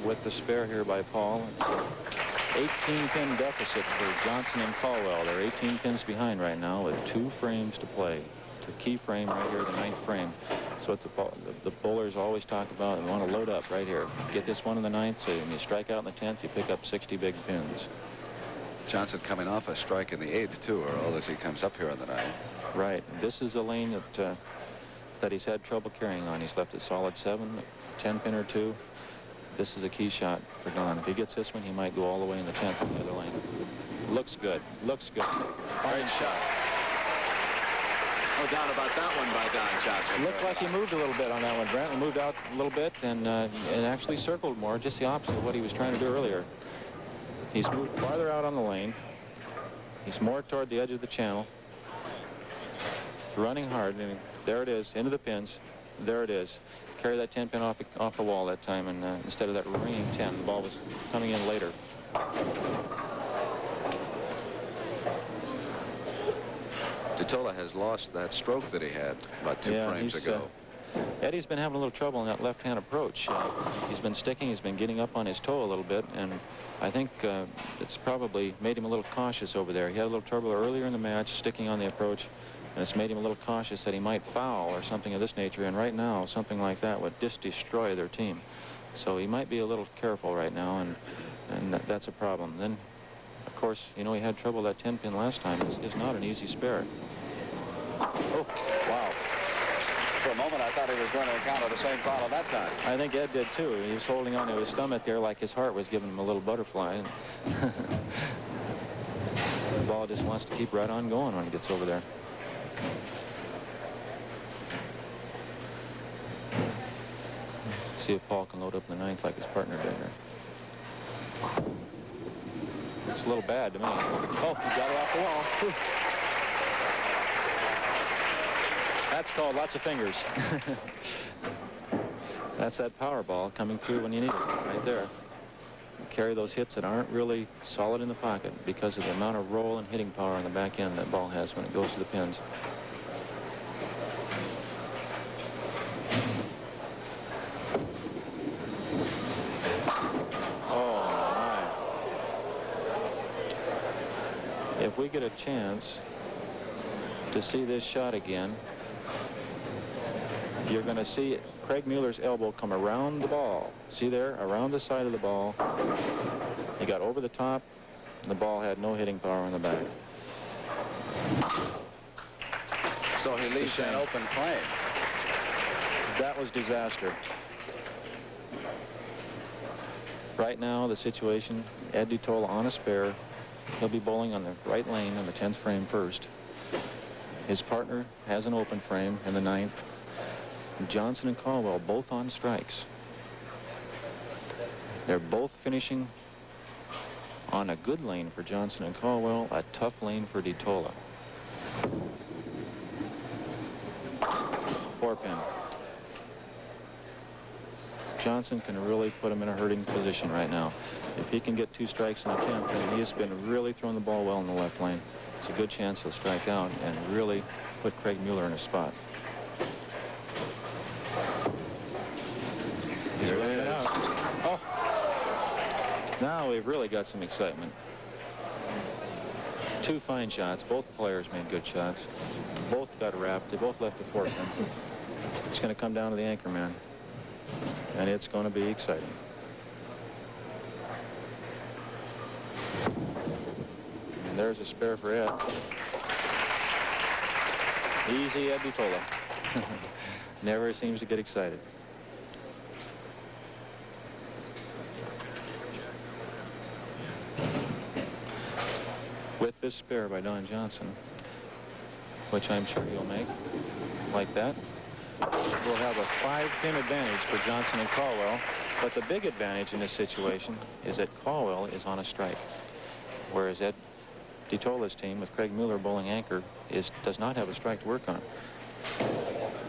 C: With the spare here by Paul, it's an 18-pin deficit for Johnson and Colwell. They're 18 pins behind right now with 2 frames to play. The key frame right here, the 9th frame. So what the bowlers always talk about, and want to load up right here. Get this one in the 9th, so when you strike out in the 10th, you pick up 60 big pins.
B: Johnson coming off a strike in the 8th, too, or as he comes up here in the 9th.
C: Right. This is a lane that he's had trouble carrying on. He's left a solid 7, 10-pin or 2. This is a key shot for Don. If he gets this one, he might go all the way in the 10th in the other lane. Looks good. Looks good.
B: Great shot. No doubt about that one by Don Johnson.
C: Looked like he moved a little bit on that one, Brent. He moved out a little bit and actually circled more, just the opposite of what he was trying to do earlier. He's moved farther out on the lane. He's more toward the edge of the channel. Running hard. And there it is, into the pins. There it is. Carry that 10-pin off the wall that time, and instead of that ringing 10, the ball was coming in later.
B: DiTolla has lost that stroke that he had about 2 frames ago.
C: Eddie's been having a little trouble in that left-hand approach. He's been sticking, he's been getting up on his toe a little bit, and I think it's probably made him a little cautious over there. He had a little trouble earlier in the match sticking on the approach, and it's made him a little cautious that he might foul or something of this nature, and right now something like that would just destroy their team. So he might be a little careful right now, and that's a problem. Then, of course, you know, he had trouble that 10-pin last time. It's not an easy spare.
B: Oh, wow. For a moment, I thought he was going to encounter the same problem that time.
C: I think Ed did, too. He was holding on to his stomach there like his heart was giving him a little butterfly. And the ball just wants to keep right on going when it gets over there. See if Paul can load up in the 9th like his partner did here. It's a little bad to me. Oh, he got it off the wall. Whew. That's called lots of fingers. That's that power ball coming through when you need it, right there. You carry those hits that aren't really solid in the pocket because of the amount of roll and hitting power on the back end that ball has when it goes to the pins. Oh, my. If we get a chance to see this shot again, you're going to see Craig Mueller's elbow come around the ball. See there? Around the side of the ball. He got over the top, and the ball had no hitting power on the back.
B: So he leaves an open frame.
C: That was disaster. Right now, the situation, Ed DiTolla on a spare. He'll be bowling on the right lane on the 10th frame first. His partner has an open frame in the 9th. Johnson and Colwell both on strikes. They're both finishing on a good lane for Johnson and Colwell, a tough lane for DiTolla. 4-pin. Johnson can really put him in a hurting position right now. If he can get 2 strikes in the 10th, then he has been really throwing the ball well in the left lane. It's a good chance he'll strike out and really put Craig Mueller in a spot. He's running it out. Oh. Now we've really got some excitement. 2 fine shots. Both players made good shots. Both got wrapped. They both left the 4-pin. It's going to come down to the anchor man. And it's going to be exciting. And there's a spare for Ed. Easy Ed DiTolla. Never seems to get excited. With this spare by Don Johnson, which I'm sure he'll make, like that, we'll have a 5-pin advantage for Johnson and Colwell. But the big advantage in this situation is that Colwell is on a strike, whereas Ed DiTolla's team with Craig Mueller bowling anchor does not have a strike to work on.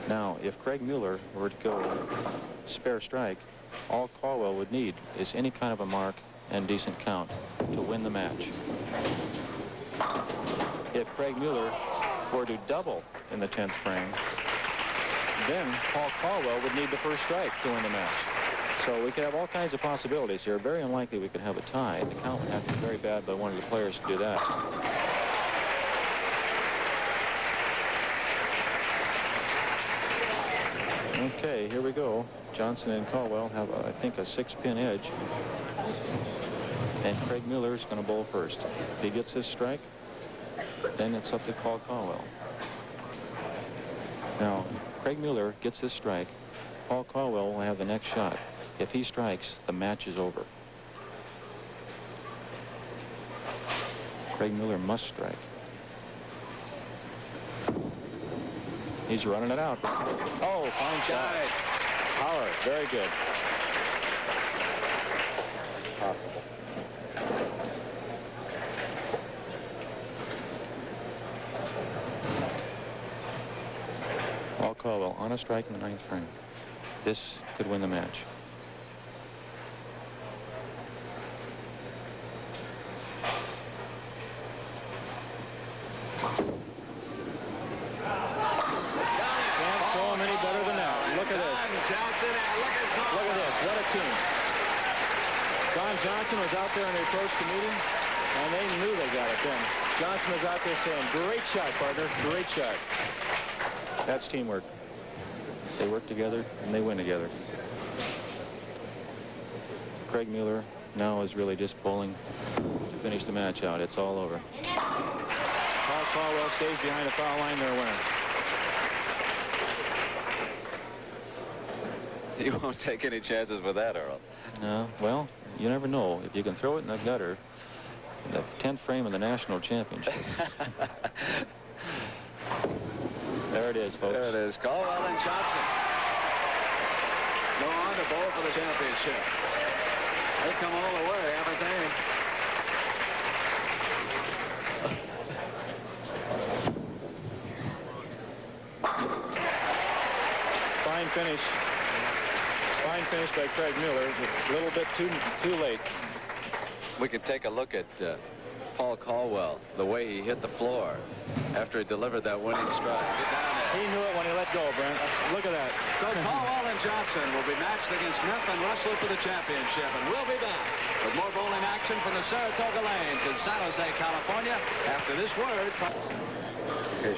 C: Now, if Craig Mueller were to go spare strike, all Colwell would need is any kind of a mark and decent count to win the match. If Craig Mueller were to double in the 10th frame, then Paul Colwell would need the first strike to win the match. So we could have all kinds of possibilities here. Very unlikely we could have a tie. The count would have to be very bad by one of the players to do that. Okay, here we go. Johnson and Colwell have, I think, a 6-pin edge. And Craig Mueller is going to bowl first. If he gets this strike, then it's up to Paul Colwell. Now, Craig Mueller gets this strike. Paul Colwell will have the next shot. If he strikes, the match is over. Craig Mueller must strike. He's running it out. Oh, fine shot. Power, very good. Possible. Paul Colwell on a strike in the 9th frame. This could win the match. Can't throw him any better than that. Don Johnson was out there and they approached the meeting, and they knew they got it then. Johnson was out there saying, "Great shot, partner, great shot." That's teamwork. They work together and they win together. Craig Mueller now is really just bowling to finish the match out. It's all over. Paul Colwell stays behind the foul line. They're a winner.
B: You won't take any chances with that, Earl.
C: No, well, you never know. If you can throw it in the gutter, the 10th frame of the national championship. There it is, folks.
B: There it is. Colwell and Johnson go on to bowl for the championship. They come all the way, haven't they?
C: Fine finish. Fine finish by Craig Mueller. A little bit too late.
B: We could take a look at Paul Colwell, the way he hit the floor after he delivered that winning strike. Get down there.
C: He knew it when he let go, Brent. Look at that.
B: So Colwell and Johnson will be matched against Neff and Ressler for the championship. And we'll be back with more bowling action from the Saratoga Lanes in San Jose, California, after this word from...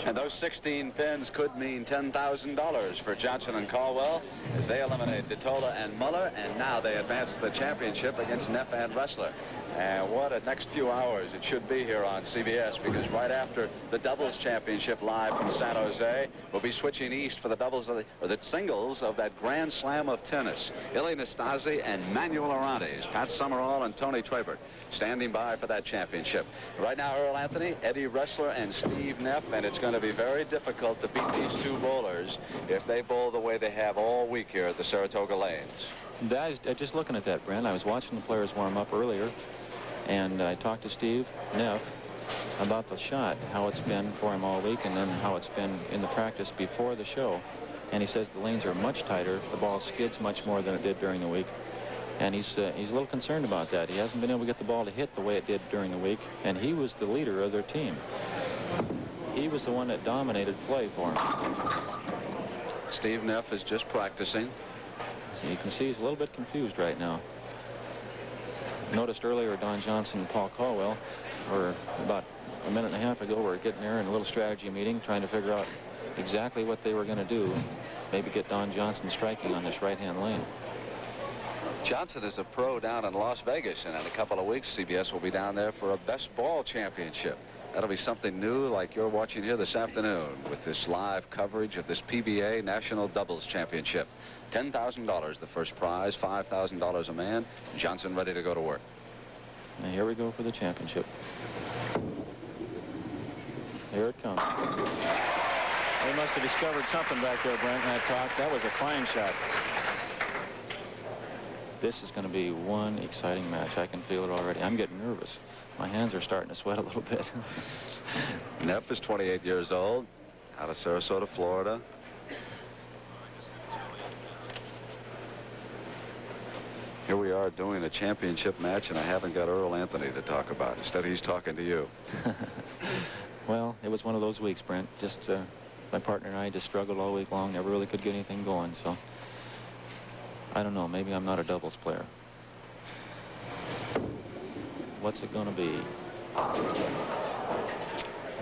B: And those 16 pins could mean $10,000 for Johnson and Colwell as they eliminate DiTolla and Mueller, and now they advance to the championship against Neff and Ressler. And what a next few hours it should be here on CBS, because right after the doubles championship live from San Jose, we'll be switching east for the doubles of the singles of that Grand Slam of tennis. Illy Nastase and Manuel Arantes, Pat Summerall and Tony Trabert standing by for that championship. Right now, Earl Anthony, Eddie Ressler, and Steve Neff, and it's going to be very difficult to beat these two bowlers if they bowl the way they have all week here at the Saratoga Lanes.
C: Just looking at that, Brent, I was watching the players warm up earlier, and I talked to Steve Neff about the shot, how it's been for him all week, and then how it's been in the practice before the show. And he says the lanes are much tighter. The ball skids much more than it did during the week. And he's a little concerned about that. He hasn't been able to get the ball to hit the way it did during the week, and he was the leader of their team. He was the one that dominated play for him.
B: Steve Neff is just practicing.
C: So you can see he's a little bit confused right now. Noticed earlier Don Johnson and Paul Colwell were about a minute and a half ago were getting there in a little strategy meeting trying to figure out exactly what they were going to do. Maybe get Don Johnson striking on this right-hand lane.
B: Johnson is a pro down in Las Vegas, and in a couple of weeks, CBS will be down there for a best ball championship. That'll be something new like you're watching here this afternoon with this live coverage of this PBA National Doubles Championship. $10,000 the first prize, $5,000 a man. Johnson ready to go to work.
C: Now here we go for the championship. Here it comes. They must have discovered something back there, Brent, and I talked. That was a fine shot. This is going to be one exciting match. I can feel it already. I'm getting nervous. My hands are starting to sweat a little bit.
B: Neff is 28 years old, out of Sarasota, Florida. Here we are doing a championship match, and I haven't got Earl Anthony to talk about. Instead, he's talking to you.
C: Well, it was one of those weeks, Brent. Just my partner and I just struggled all week long. Never really could get anything going, so I don't know. Maybe I'm not a doubles player. What's it going to be?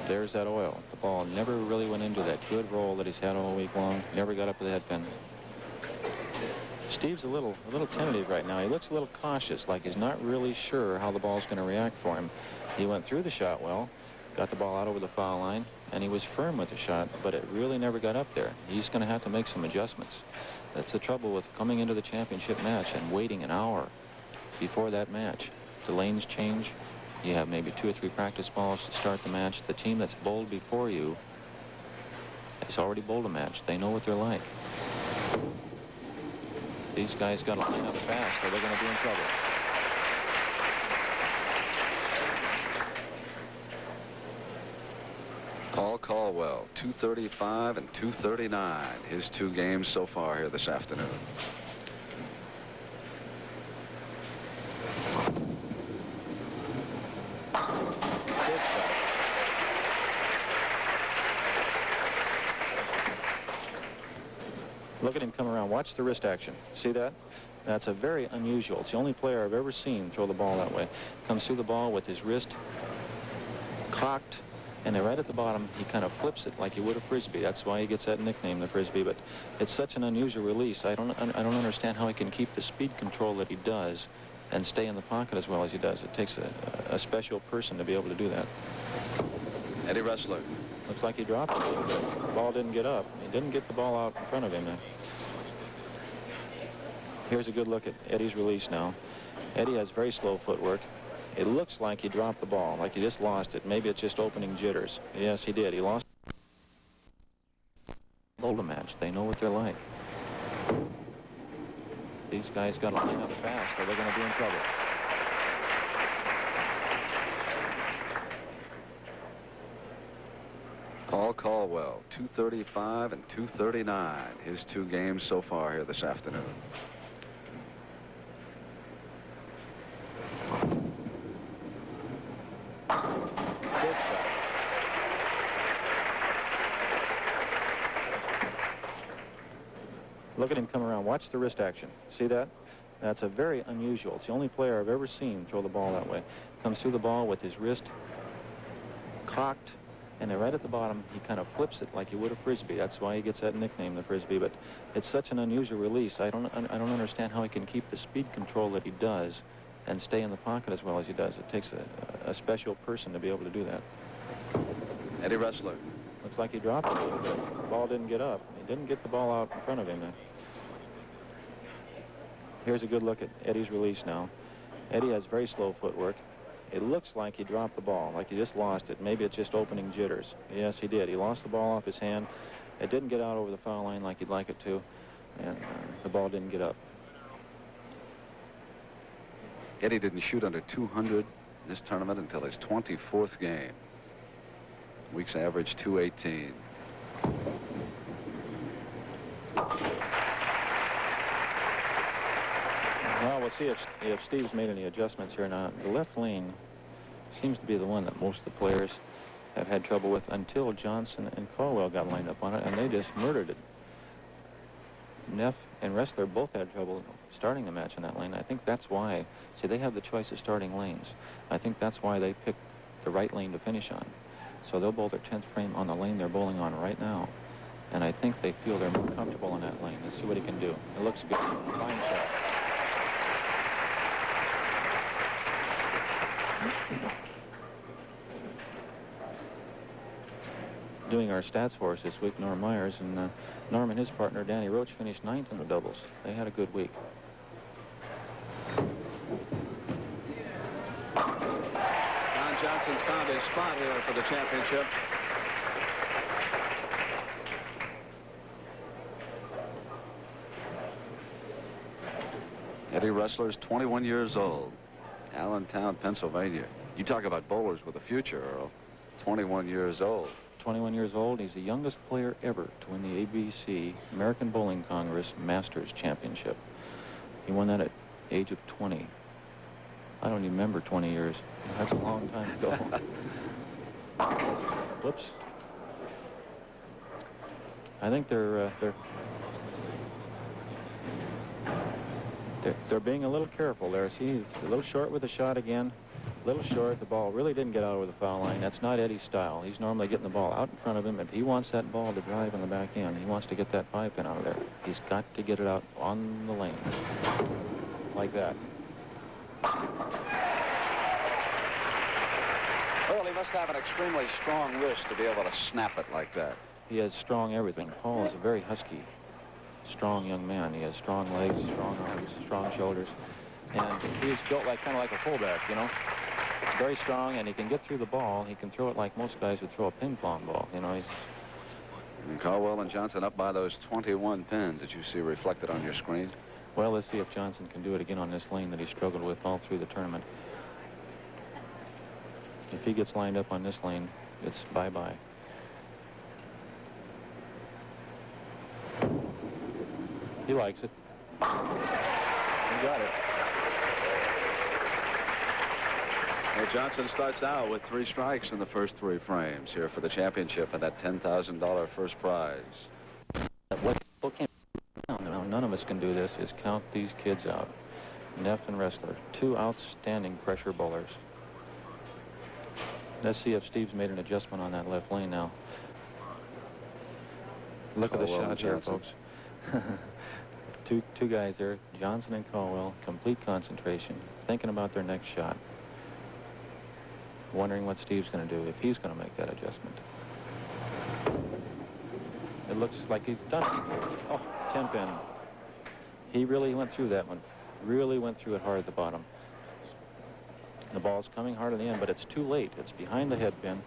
C: There's that oil. The ball never really went into that good roll that he's had all week long. Never got up to the head pin. Steve's a little tentative right now. He looks a little cautious, like he's not really sure how the ball's going to react for him. He went through the shot well, got the ball out over the foul line, and he was firm with the shot, but it really never got up there. He's going to have to make some adjustments. That's the trouble with coming into the championship match and waiting an hour before that match. The lanes change. You have maybe 2 or 3 practice balls to start the match. The team that's bowled before you has already bowled a match. They know what they're like. These guys got to line up fast or they're going to be in trouble.
B: Paul Colwell, 235 and 239. His 2 games so far here this afternoon.
C: Look at him come around. Watch the wrist action. See that? That's a very unusual. It's the only player I've ever seen throw the ball that way. Comes through the ball with his wrist cocked, and then right at the bottom, he kind of flips it like he would a frisbee. That's why he gets that nickname, the frisbee. But it's such an unusual release. I don't understand how he can keep the speed control that he does and stay in the pocket as well as he does. It takes a special person to be able to do that.
B: Eddie Ressler.
C: Looks like he dropped it a little bit. The ball didn't get up. He didn't get the ball out in front of him. Here's a good look at Eddie's release now. Eddie has very slow footwork. It looks like he dropped the ball, like he just lost it. Maybe it's just opening jitters. Yes, he did. He lost. Hold a match. They know what they're like. These guys got to line up fast, or they're going to be in trouble.
B: Paul Colwell, 235 and 239. His 2 games so far here this afternoon.
C: Good shot. Look at him come around. Watch the wrist action. See that? That's a very unusual. It's the only player I've ever seen throw the ball that way. Comes through the ball with his wrist cocked, and then right at the bottom, he kind of flips it like he would a frisbee. That's why he gets that nickname, the frisbee. But it's such an unusual release. I don't understand how he can keep the speed control that he does and stay in the pocket as well as he does. It takes a special person to be able to do that.
B: Eddie Ressler.
C: Looks like he dropped it a little bit. The ball didn't get up. He didn't get the ball out in front of him. Here's a good look at Eddie's release now. Eddie has very slow footwork. It looks like he dropped the ball, like he just lost it. Maybe it's just opening jitters. Yes, he did. He lost the ball off his hand. It didn't get out over the foul line like he'd like it to, and the ball didn't get up.
B: Eddie didn't shoot under 200 in this tournament until his 24th game. Weeks average 218.
C: Well, we'll see if Steve's made any adjustments here now. The left lane seems to be the one that most of the players have had trouble with until Johnson and Colwell got lined up on it, and they just murdered it. Neff and Ressler both had trouble starting the match in that lane. I think that's why. See, they have the choice of starting lanes. I think that's why they picked the right lane to finish on. So they'll bowl their 10th frame on the lane they're bowling on right now. And I think they feel they're more comfortable in that lane. Let's see what he can do. It looks good. Fine shot. Doing our stats for us this week, Norm Myers, and Norm and his partner, Danny Roach, finished 9th in the doubles. They had a good week.
B: Don Johnson's found his spot here for the championship. Eddie Ressler's 21 years old. Allentown, Pennsylvania. You talk about bowlers with a future, Earl. 21 years old.
C: 21 years old. He's the youngest player ever to win the ABC American Bowling Congress Masters Championship. He won that at age of 20. I don't even remember 20 years. That's a long time ago. Whoops. I think they're being a little careful there. See, he's a little short with the shot again. A little short. The ball really didn't get out over the foul line. That's not Eddie's style. He's normally getting the ball out in front of him, and he wants that ball to drive on the back end. He wants to get that 5-pin out of there. He's got to get it out on the lane. Like that.
B: Well, he must have an extremely strong wrist to be able to snap it like that.
C: He has strong everything. Paul is a very husky, strong young man. He has strong legs, strong arms, strong shoulders. And he's built like kind of like a fullback, you know. Very strong, and he can get through the ball. He can throw it like most guys would throw a ping-pong ball, you know.
B: And Colwell and Johnson up by those 21 pins that you see reflected on your screen.
C: Well, let's see if Johnson can do it again on this lane that he struggled with all through the tournament. If he gets lined up on this lane, it's bye-bye. He likes it. He got it.
B: Well, Johnson starts out with 3 strikes in the first 3 frames here for the championship and that $10,000 first prize.
C: What came none of us can do this, is count these kids out. Neff and Ressler, two outstanding pressure bowlers. Let's see if Steve's made an adjustment on that left lane now. Look at the shot here, folks. Two guys there, Johnson and Colwell, complete concentration, thinking about their next shot. Wondering what Steve's going to do, if he's going to make that adjustment. It looks like he's done it. Oh, 10-pin. He really went through that one. Really went through it hard at the bottom. The ball's coming hard at the end, but it's too late. It's behind the head pin.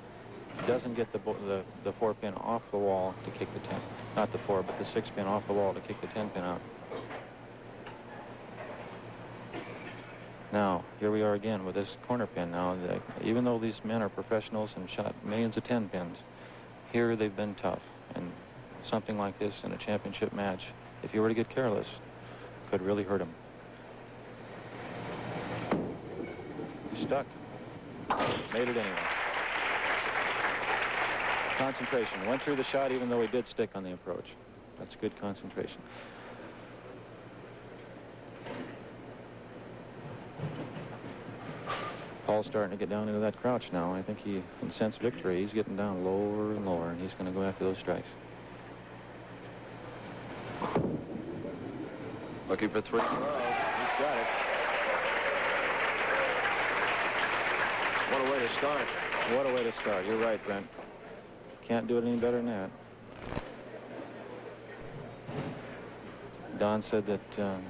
C: Doesn't get the 4-pin off the wall to kick the 10. Not the 4, but the 6-pin off the wall to kick the 10-pin out. Now, here we are again with this corner pin now. Even though these men are professionals and shot millions of 10-pins, here they've been tough. And something like this in a championship match, if you were to get careless, could really hurt him. Stuck. Made it anyway. Concentration. Went through the shot even though he did stick on the approach. That's good concentration. Paul's starting to get down into that crouch now. I think he can sense victory. He's getting down lower and lower, and he's going to go after those strikes.
B: Looking for 3 in a row.
C: He's got it. What a way to start. What a way to start. You're right, Brent. Can't do it any better than that. Don said that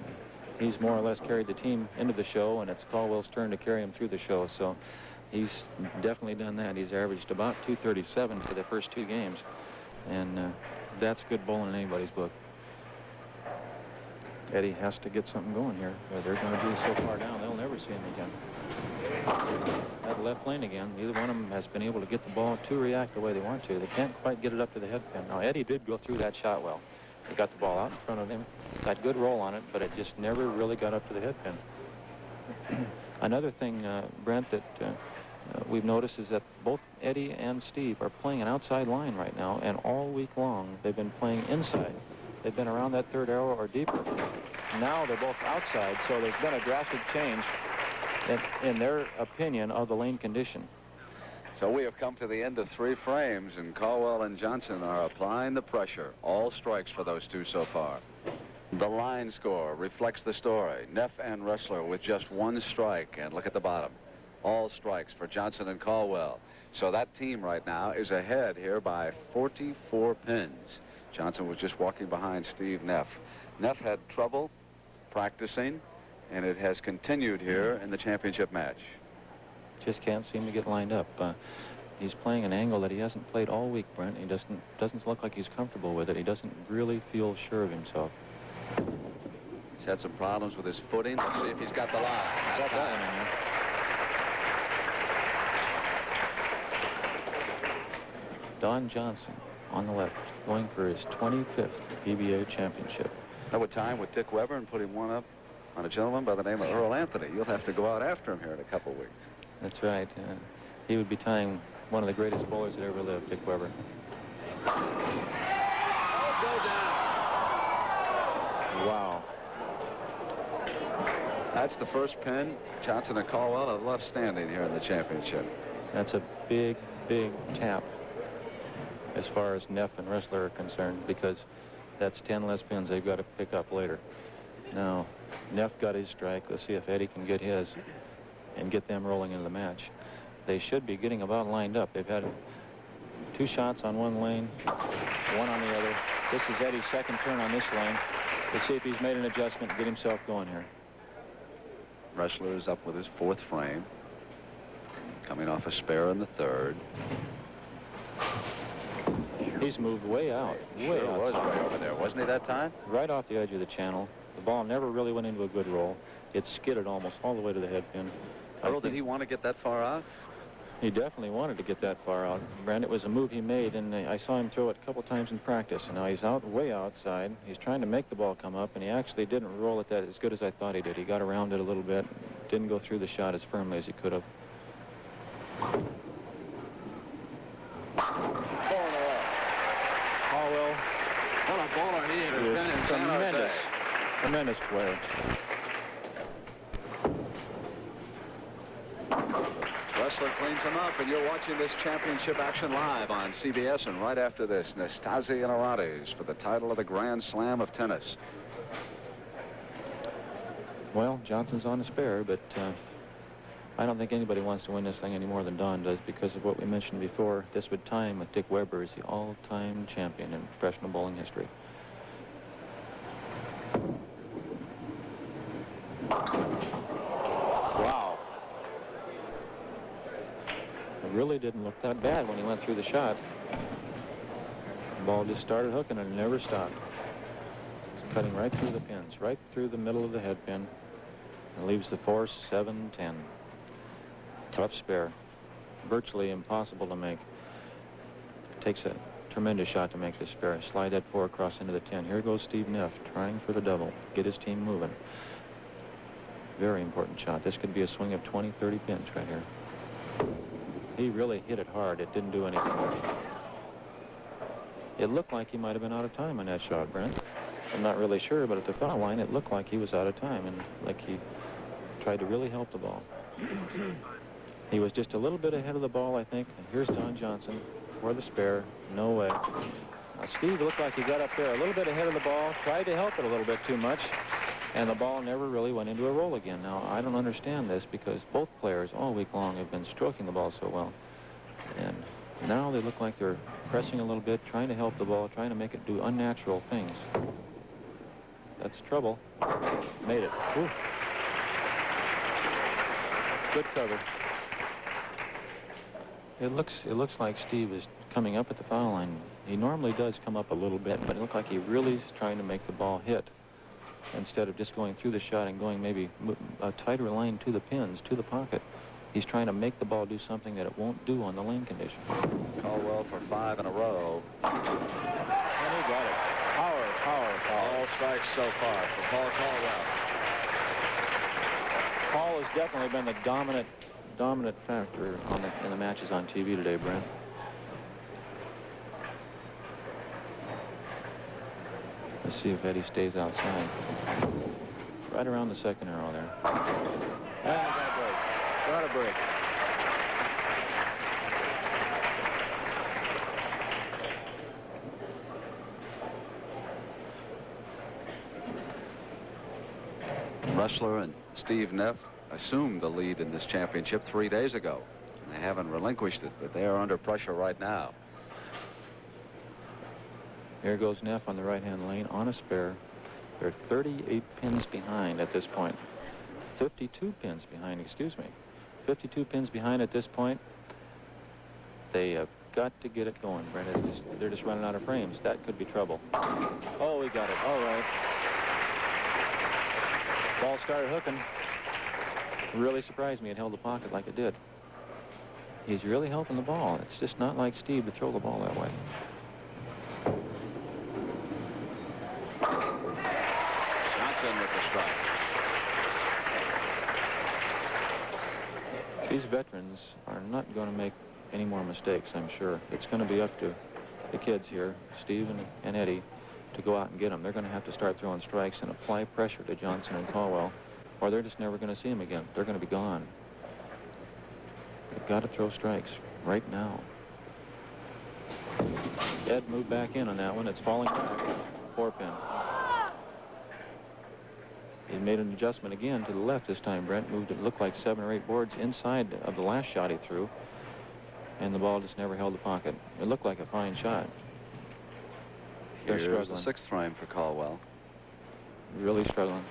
C: he's more or less carried the team into the show, and it's Colwell's turn to carry him through the show. So he's definitely done that. He's averaged about 237 for the first 2 games, and that's good bowling in anybody's book. Eddie has to get something going here. They're going to be so far down, they'll never see him again. That left lane again. Neither one of them has been able to get the ball to react the way they want to. They can't quite get it up to the head pin. Now, Eddie did go through that shot well. He got the ball out in front of him, got good roll on it, but it just never really got up to the head pin. Another thing, Brent, that we've noticed is that both Eddie and Steve are playing an outside line right now, and all week long they've been playing inside. They've been around that 3rd arrow or deeper. Now they're both outside, so there's been a drastic change in their opinion of the lane condition.
B: So we have come to the end of 3 frames, and Colwell and Johnson are applying the pressure. All strikes for those two so far. The line score reflects the story. Neff and Ressler with just 1 strike, and look at the bottom. All strikes for Johnson and Colwell. So that team right now is ahead here by 44 pins. Johnson was just walking behind Steve Neff. Neff had trouble practicing, and it has continued here in the championship match.
C: Just can't seem to get lined up. He's playing an angle that he hasn't played all week, Brent. He doesn't look like he's comfortable with it. He doesn't really feel sure of himself.
B: He's had some problems with his footing. Let's see if he's got the line.
C: Got that one in there. Don Johnson on the left, going for his 25th PBA championship.
B: That would tie him with Dick Weber and put him one up on a gentleman by the name of Earl Anthony. You'll have to go out after him here in a couple of weeks.
C: That's right. He would be tying one of the greatest bowlers that ever lived, Dick Weber.
B: Go down.
C: Wow.
B: That's the first pin. Johnson and Colwell have left standing here in the championship.
C: That's a big, big tap as far as Neff and Ressler are concerned, because that's 10 less pins they've got to pick up later. Now, Neff got his strike. Let's see if Eddie can get his and get them rolling into the match. They should be getting about lined up. They've had 2 shots on one lane, 1 on the other. This is Eddie's second turn on this lane. Let's see if he's made an adjustment to get himself going here.
B: Ressler is up with his 4th frame, coming off a spare in the 3rd.
C: He's moved way out. Way out.
B: Was way over there, wasn't he, that time?
C: Right off the edge of the channel. The ball never really went into a good roll. It skidded almost all the way to the head pin.
B: Earl, did he want to get that far out?
C: He definitely wanted to get that far out. Brand, it was a move he made, and I saw him throw it a couple times in practice. And now he's out way outside. He's trying to make the ball come up, and he actually didn't roll it that as good as I thought he did. He got around it a little bit, didn't go through the shot as firmly as he could have.
B: 4 in a row.
C: Colwell.
B: What a bowler he has been in San Jose.
C: Tremendous player.
B: Ressler cleans him up, and you're watching this championship action live on CBS. And right after this, Nastase and Arades for the title of the Grand Slam of tennis.
C: Well, Johnson's on a spare, but I don't think anybody wants to win this thing any more than Don does because of what we mentioned before. This would tie him with Dick Weber as the all-time champion in professional bowling history. Wow. It really didn't look that bad when he went through the shot. The ball just started hooking and it never stopped. It's cutting right through the pins, right through the middle of the head pin. And leaves the force 7-10. Tough spare. Virtually impossible to make. Takes a tremendous shot to make this spare. Slide that 4 across into the 10. Here goes Steve Neff trying for the double. Get his team moving. Very important shot. This could be a swing of 20, 30 pins right here. He really hit it hard. It didn't do anything. It looked like he might have been out of time on that shot, Brent. I'm not really sure, but at the foul line, it looked like he was out of time and like he tried to really help the ball. He was just a little bit ahead of the ball, I think. And here's Don Johnson for the spare. No way. Now, Steve looked like he got up there a little bit ahead of the ball, tried to help it a little bit too much, and the ball never really went into a roll again. Now, I don't understand this because both players all week long have been stroking the ball so well. And now they look like they're pressing a little bit, trying to help the ball, trying to make it do unnatural things. That's trouble. Made it. Whew. Good cover. It looks like Steve is coming up at the foul line. He normally does come up a little bit, but it looked like he really is trying to make the ball hit instead of just going through the shot and going maybe a tighter line to the pins, to the pocket. He's trying to make the ball do something that it won't do on the lane condition.
B: Colwell for 5 in a row.
C: And he got it. Power.
B: All strikes so far for Paul Colwell.
C: Paul has definitely been the dominant factor in the matches on TV today, Brent. Let's see if Eddie stays outside. Right around the second arrow there. And got a break.
B: Ressler and Steve Neff assumed the lead in this championship 3 days ago. They haven't relinquished it, but they are under pressure right now.
C: Here goes Neff on the right-hand lane on a spare. They're 38 pins behind at this point. 52 pins behind, excuse me. 52 pins behind at this point. They have got to get it going, Brent. They're just running out of frames. That could be trouble. Oh, he got it. All right. Ball started hooking. Really surprised me it held the pocket like it did. He's really helping the ball. It's just not like Steve to throw the ball that way.
B: Johnson with the strike.
C: These veterans are not going to make any more mistakes, I'm sure. It's going to be up to the kids here, Steve and Eddie, to go out and get them. They're going to have to start throwing strikes and apply pressure to Johnson and Colwell, or they're just never going to see them again. They're going to be gone. They've got to throw strikes right now. Ed moved back in on that one. It's falling back. 4-pin. He made an adjustment again to the left this time. Brent moved it looked like 7 or 8 boards inside of the last shot he threw, and the ball just never held the pocket. It looked like a fine shot. They're struggling.
B: The 6th frame for Colwell.
C: Really struggling.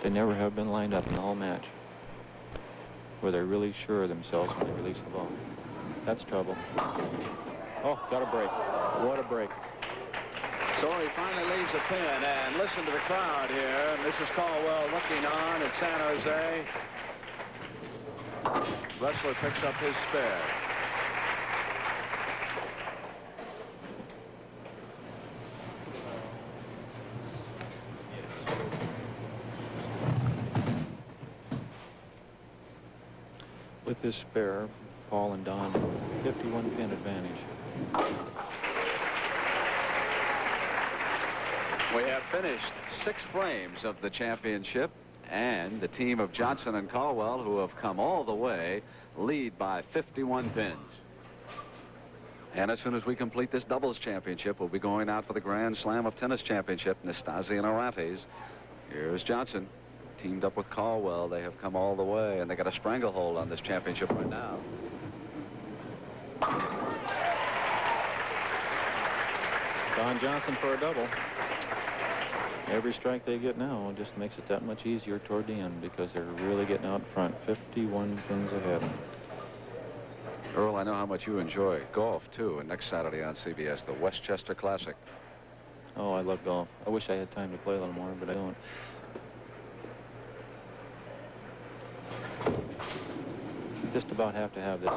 C: They never have been lined up in the whole match where they're really sure of themselves when they release the ball. That's trouble. Oh, got a break. What a break.
B: So he finally leaves a pin, and listen to the crowd here. This is Colwell looking on at San Jose. Ressler picks up his spare.
C: With this spare, Paul and Don, 51-pin advantage.
B: We have finished 6 frames of the championship, and the team of Johnson and Colwell, who have come all the way, lead by 51 pins. And as soon as we complete this doubles championship, we'll be going out for the Grand Slam of Tennis Championship, Nastase and Orantes. Here's Johnson, teamed up with Colwell. They have come all the way, and they got a stranglehold on this championship right now.
C: Don Johnson for a double. Every strike they get now just makes it that much easier toward the end because they're really getting out front. 51 pins ahead.
B: Earl, I know how much you enjoy golf, too, and next Saturday on CBS, the Westchester Classic.
C: Oh, I love golf. I wish I had time to play a little more, but I don't. Just about have to have this.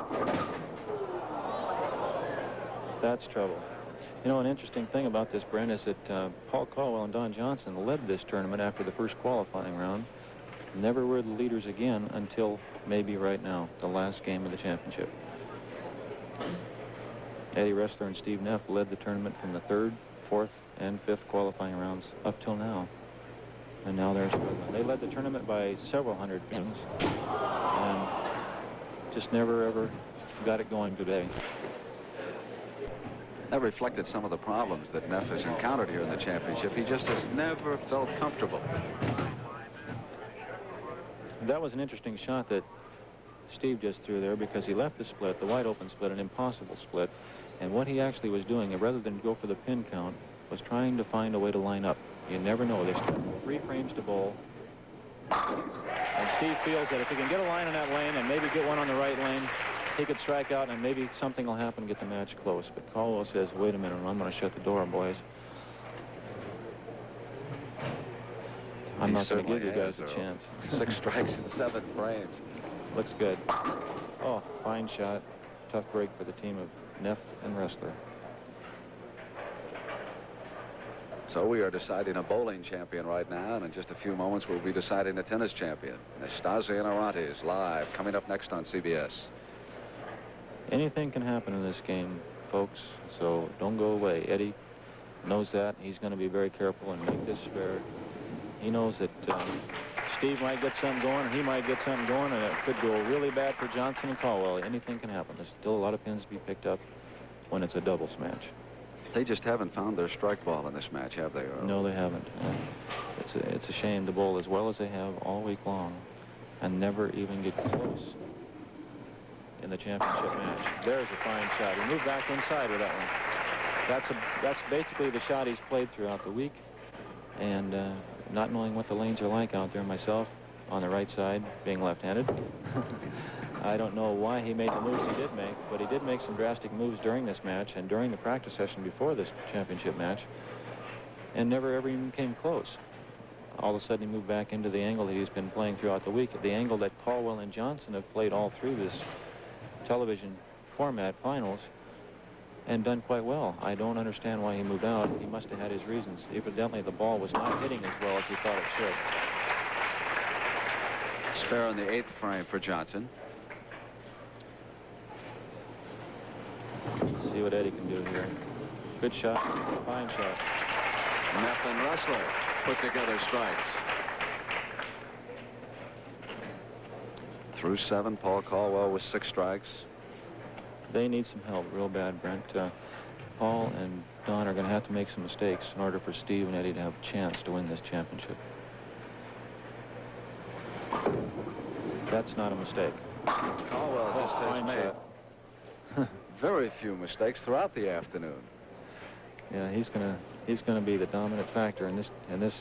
C: That's trouble. You know, an interesting thing about this, Brent, is that Paul Colwell and Don Johnson led this tournament after the first qualifying round. Never were the leaders again until maybe right now, the last game of the championship. Eddie Ressler and Steve Neff led the tournament from the 3rd, 4th, and 5th qualifying rounds up till now. And now they're struggling. They led the tournament by several hundred pins and just never, ever got it going today.
B: That reflected some of the problems that Neff has encountered here in the championship. He just has never felt comfortable.
C: That was an interesting shot that Steve just threw there because he left the split, the wide open split, an impossible split. And what he actually was doing, rather than go for the pin count, was trying to find a way to line up. You never know. There's 3 frames to bowl. And Steve feels that if he can get a line in that lane and maybe get one on the right lane, he could strike out and maybe something will happen to get the match close. But Colwell says, wait a minute, I'm going to shut the door, boys. I'm not going to give you guys a chance.
B: 6 strikes in 7 frames.
C: Looks good. Oh, fine shot. Tough break for the team of Neff and Ressler.
B: So we are deciding a bowling champion right now, and in just a few moments we'll be deciding a tennis champion. Nastase and Orantes live, coming up next on CBS.
C: Anything can happen in this game, folks, so don't go away. Eddie knows that. He's going to be very careful and make this fair. He knows that Steve might get something going, and he might get something going, and it could go really bad for Johnson and Colwell. Anything can happen. There's still a lot of pins to be picked up when it's a doubles match.
B: They just haven't found their strike ball in this match, have they, Earl?
C: No, they haven't. It's a shame to bowl as well as they have all week long and never even get close in the championship match. There's a fine shot. He moved back inside with that one. That's basically the shot he's played throughout the week. And not knowing what the lanes are like out there myself, on the right side, being left-handed, I don't know why he made the moves he did make, but he did make some drastic moves during this match and during the practice session before this championship match, and never ever even came close. All of a sudden he moved back into the angle that he's been playing throughout the week, the angle that Colwell and Johnson have played all through this television format finals and done quite well. I don't understand why he moved out. He must have had his reasons. Evidently the ball was not hitting as well as he thought it should.
B: Spare in the 8th frame for Johnson.
C: See what Eddie can do here. Good shot. Fine shot.
B: Neff and Ressler put together strikes. Through 7, Paul Colwell with 6 strikes.
C: They need some help real bad, Brent. Paul and Don are going to have to make some mistakes in order for Steve and Eddie to have a chance to win this championship. That's not a mistake.
B: Colwell just has made very few mistakes throughout the afternoon.
C: Yeah, he's gonna be the dominant factor in this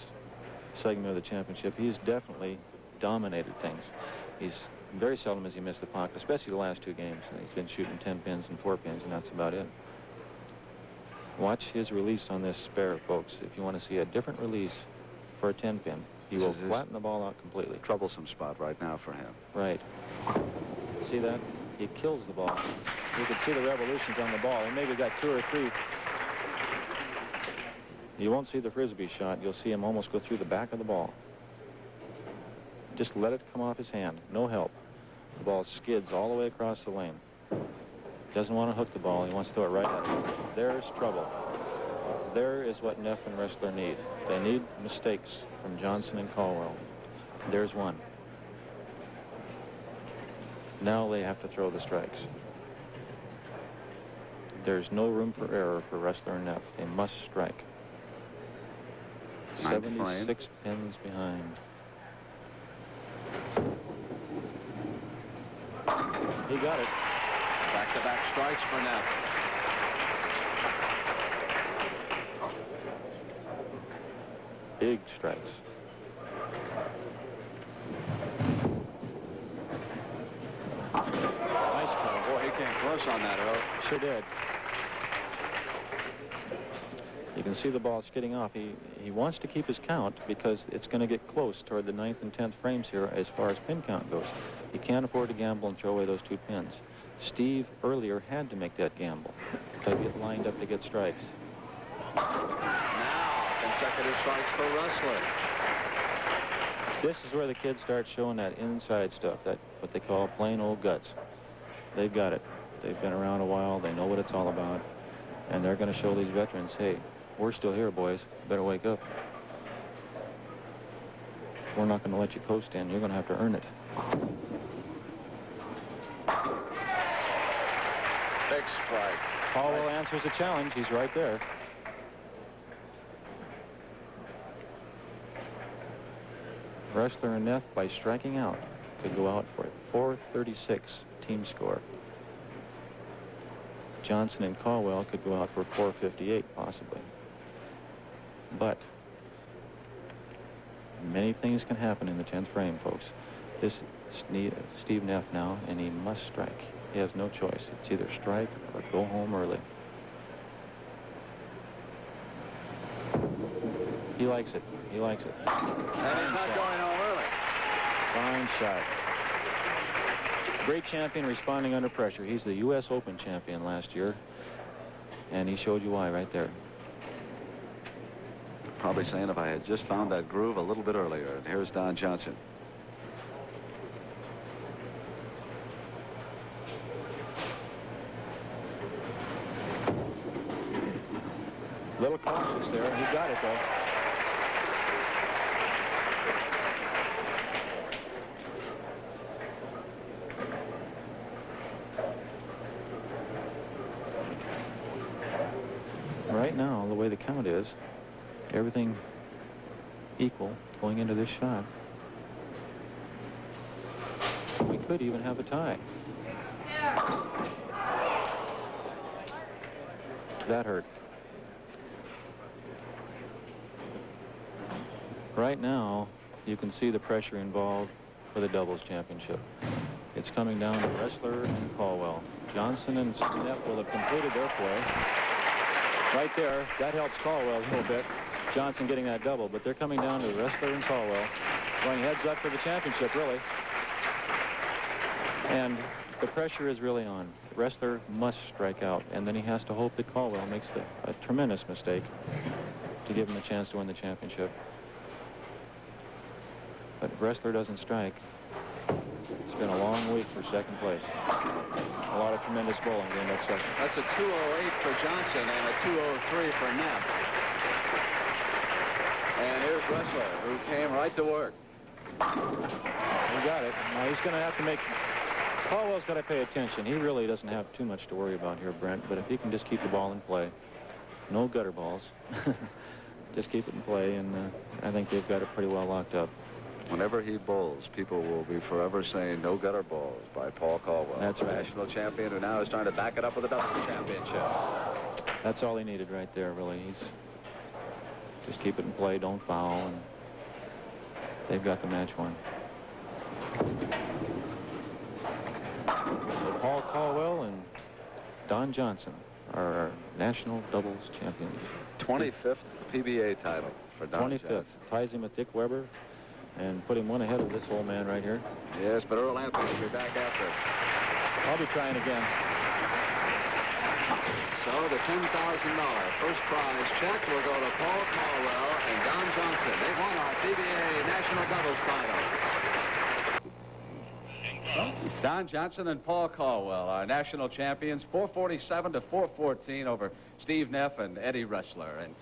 C: segment of the championship. He's definitely dominated things. He's very seldom has he missed the pocket, especially the last 2 games. He's been shooting 10 pins and 4 pins, and that's about it. Watch his release on this spare, folks. If you want to see a different release for a 10-pin, he will flatten the ball out completely.
B: Troublesome spot right now for him.
C: Right. See that? He kills the ball. You can see the revolutions on the ball. He maybe got 2 or 3. You won't see the Frisbee shot. You'll see him almost go through the back of the ball. Just let it come off his hand. No help. The ball skids all the way across the lane. Doesn't want to hook the ball. He wants to throw it right at him. There's trouble. There is what Neff and Ressler need. They need mistakes from Johnson and Colwell. There's one. Now they have to throw the strikes. There's no room for error for Ressler and Neff. They must strike. 76 pins behind. He got it.
B: Back-to-back strikes for Neff.
C: Big strikes.
B: Nice call. Boy, he came close on that, Earl.
C: Sure did. You can see the ball skidding off. He wants to keep his count because it's going to get close toward the 9th and 10th frames here as far as pin count goes. He can't afford to gamble and throw away those 2 pins. Steve earlier had to make that gamble to get lined up to get strikes.
B: Now, consecutive strikes for Ressler.
C: This is where the kids start showing that inside stuff, that what they call plain old guts. They've got it. They've been around a while. They know what it's all about. And they're going to show these veterans, hey, we're still here, boys. Better wake up. We're not going to let you coast in. You're going to have to earn it.
B: Big strike.
C: Colwell answers the challenge. He's right there. Ressler and Neff, by striking out, could go out for a 436 team score. Johnson and Colwell could go out for 458, possibly. But many things can happen in the 10th frame, folks. This is Steve Neff now, and he must strike. He has no choice. It's either strike or go home early. He likes it. He likes it.
B: And he's not going home early.
C: Fine shot. Great champion responding under pressure. He's the U.S. Open champion last year, and he showed you why right there.
B: Probably saying if I had just found that groove a little bit earlier. And here's Don Johnson.
C: Little cautious there. He got it, though. Right now, the way the count is, everything equal going into this shot. We could even have a tie. That hurt. Right now, you can see the pressure involved for the doubles championship. It's coming down to Ressler and Colwell. Johnson and Neff will have completed their play. Right there, that helps Colwell a little bit. Johnson getting that double, but they're coming down to Ressler and Colwell, going heads up for the championship, really. And the pressure is really on. Ressler must strike out, and then he has to hope that Colwell makes a tremendous mistake to give him a chance to win the championship. But if Ressler doesn't strike, it's been a long week for second place. A lot of tremendous bowling in that second.
B: That's a 208 for Johnson and a 203 for Neff. And here's Ressler, who came right to work.
C: He got it. Now he's going to have to make... Colwell's got to pay attention. He really doesn't have too much to worry about here, Brent, but if he can just keep the ball in play, no gutter balls, just keep it in play, and I think they've got it pretty well locked up.
B: Whenever he bowls, people will be forever saying no gutter balls by Paul Colwell.
C: That's right.
B: National champion who now is trying to back it up with a doubles championship.
C: That's all he needed right there, really. He's just keep it in play, don't foul, and they've got the match won. So Paul Colwell and Don Johnson are our national doubles champions.
B: 25th PBA title for Don
C: 25th.
B: Johnson.
C: Ties him with Dick Weber and put him one ahead of this old man right here.
B: Yes, but Earl Anthony will be back after it.
C: I'll be trying again.
B: So the $10,000 first prize check will go to Paul Colwell and Don Johnson. They won our PBA National Doubles title. Don Johnson and Paul Colwell, our national champions, 447 to 414 over Steve Neff and Eddie Ressler. And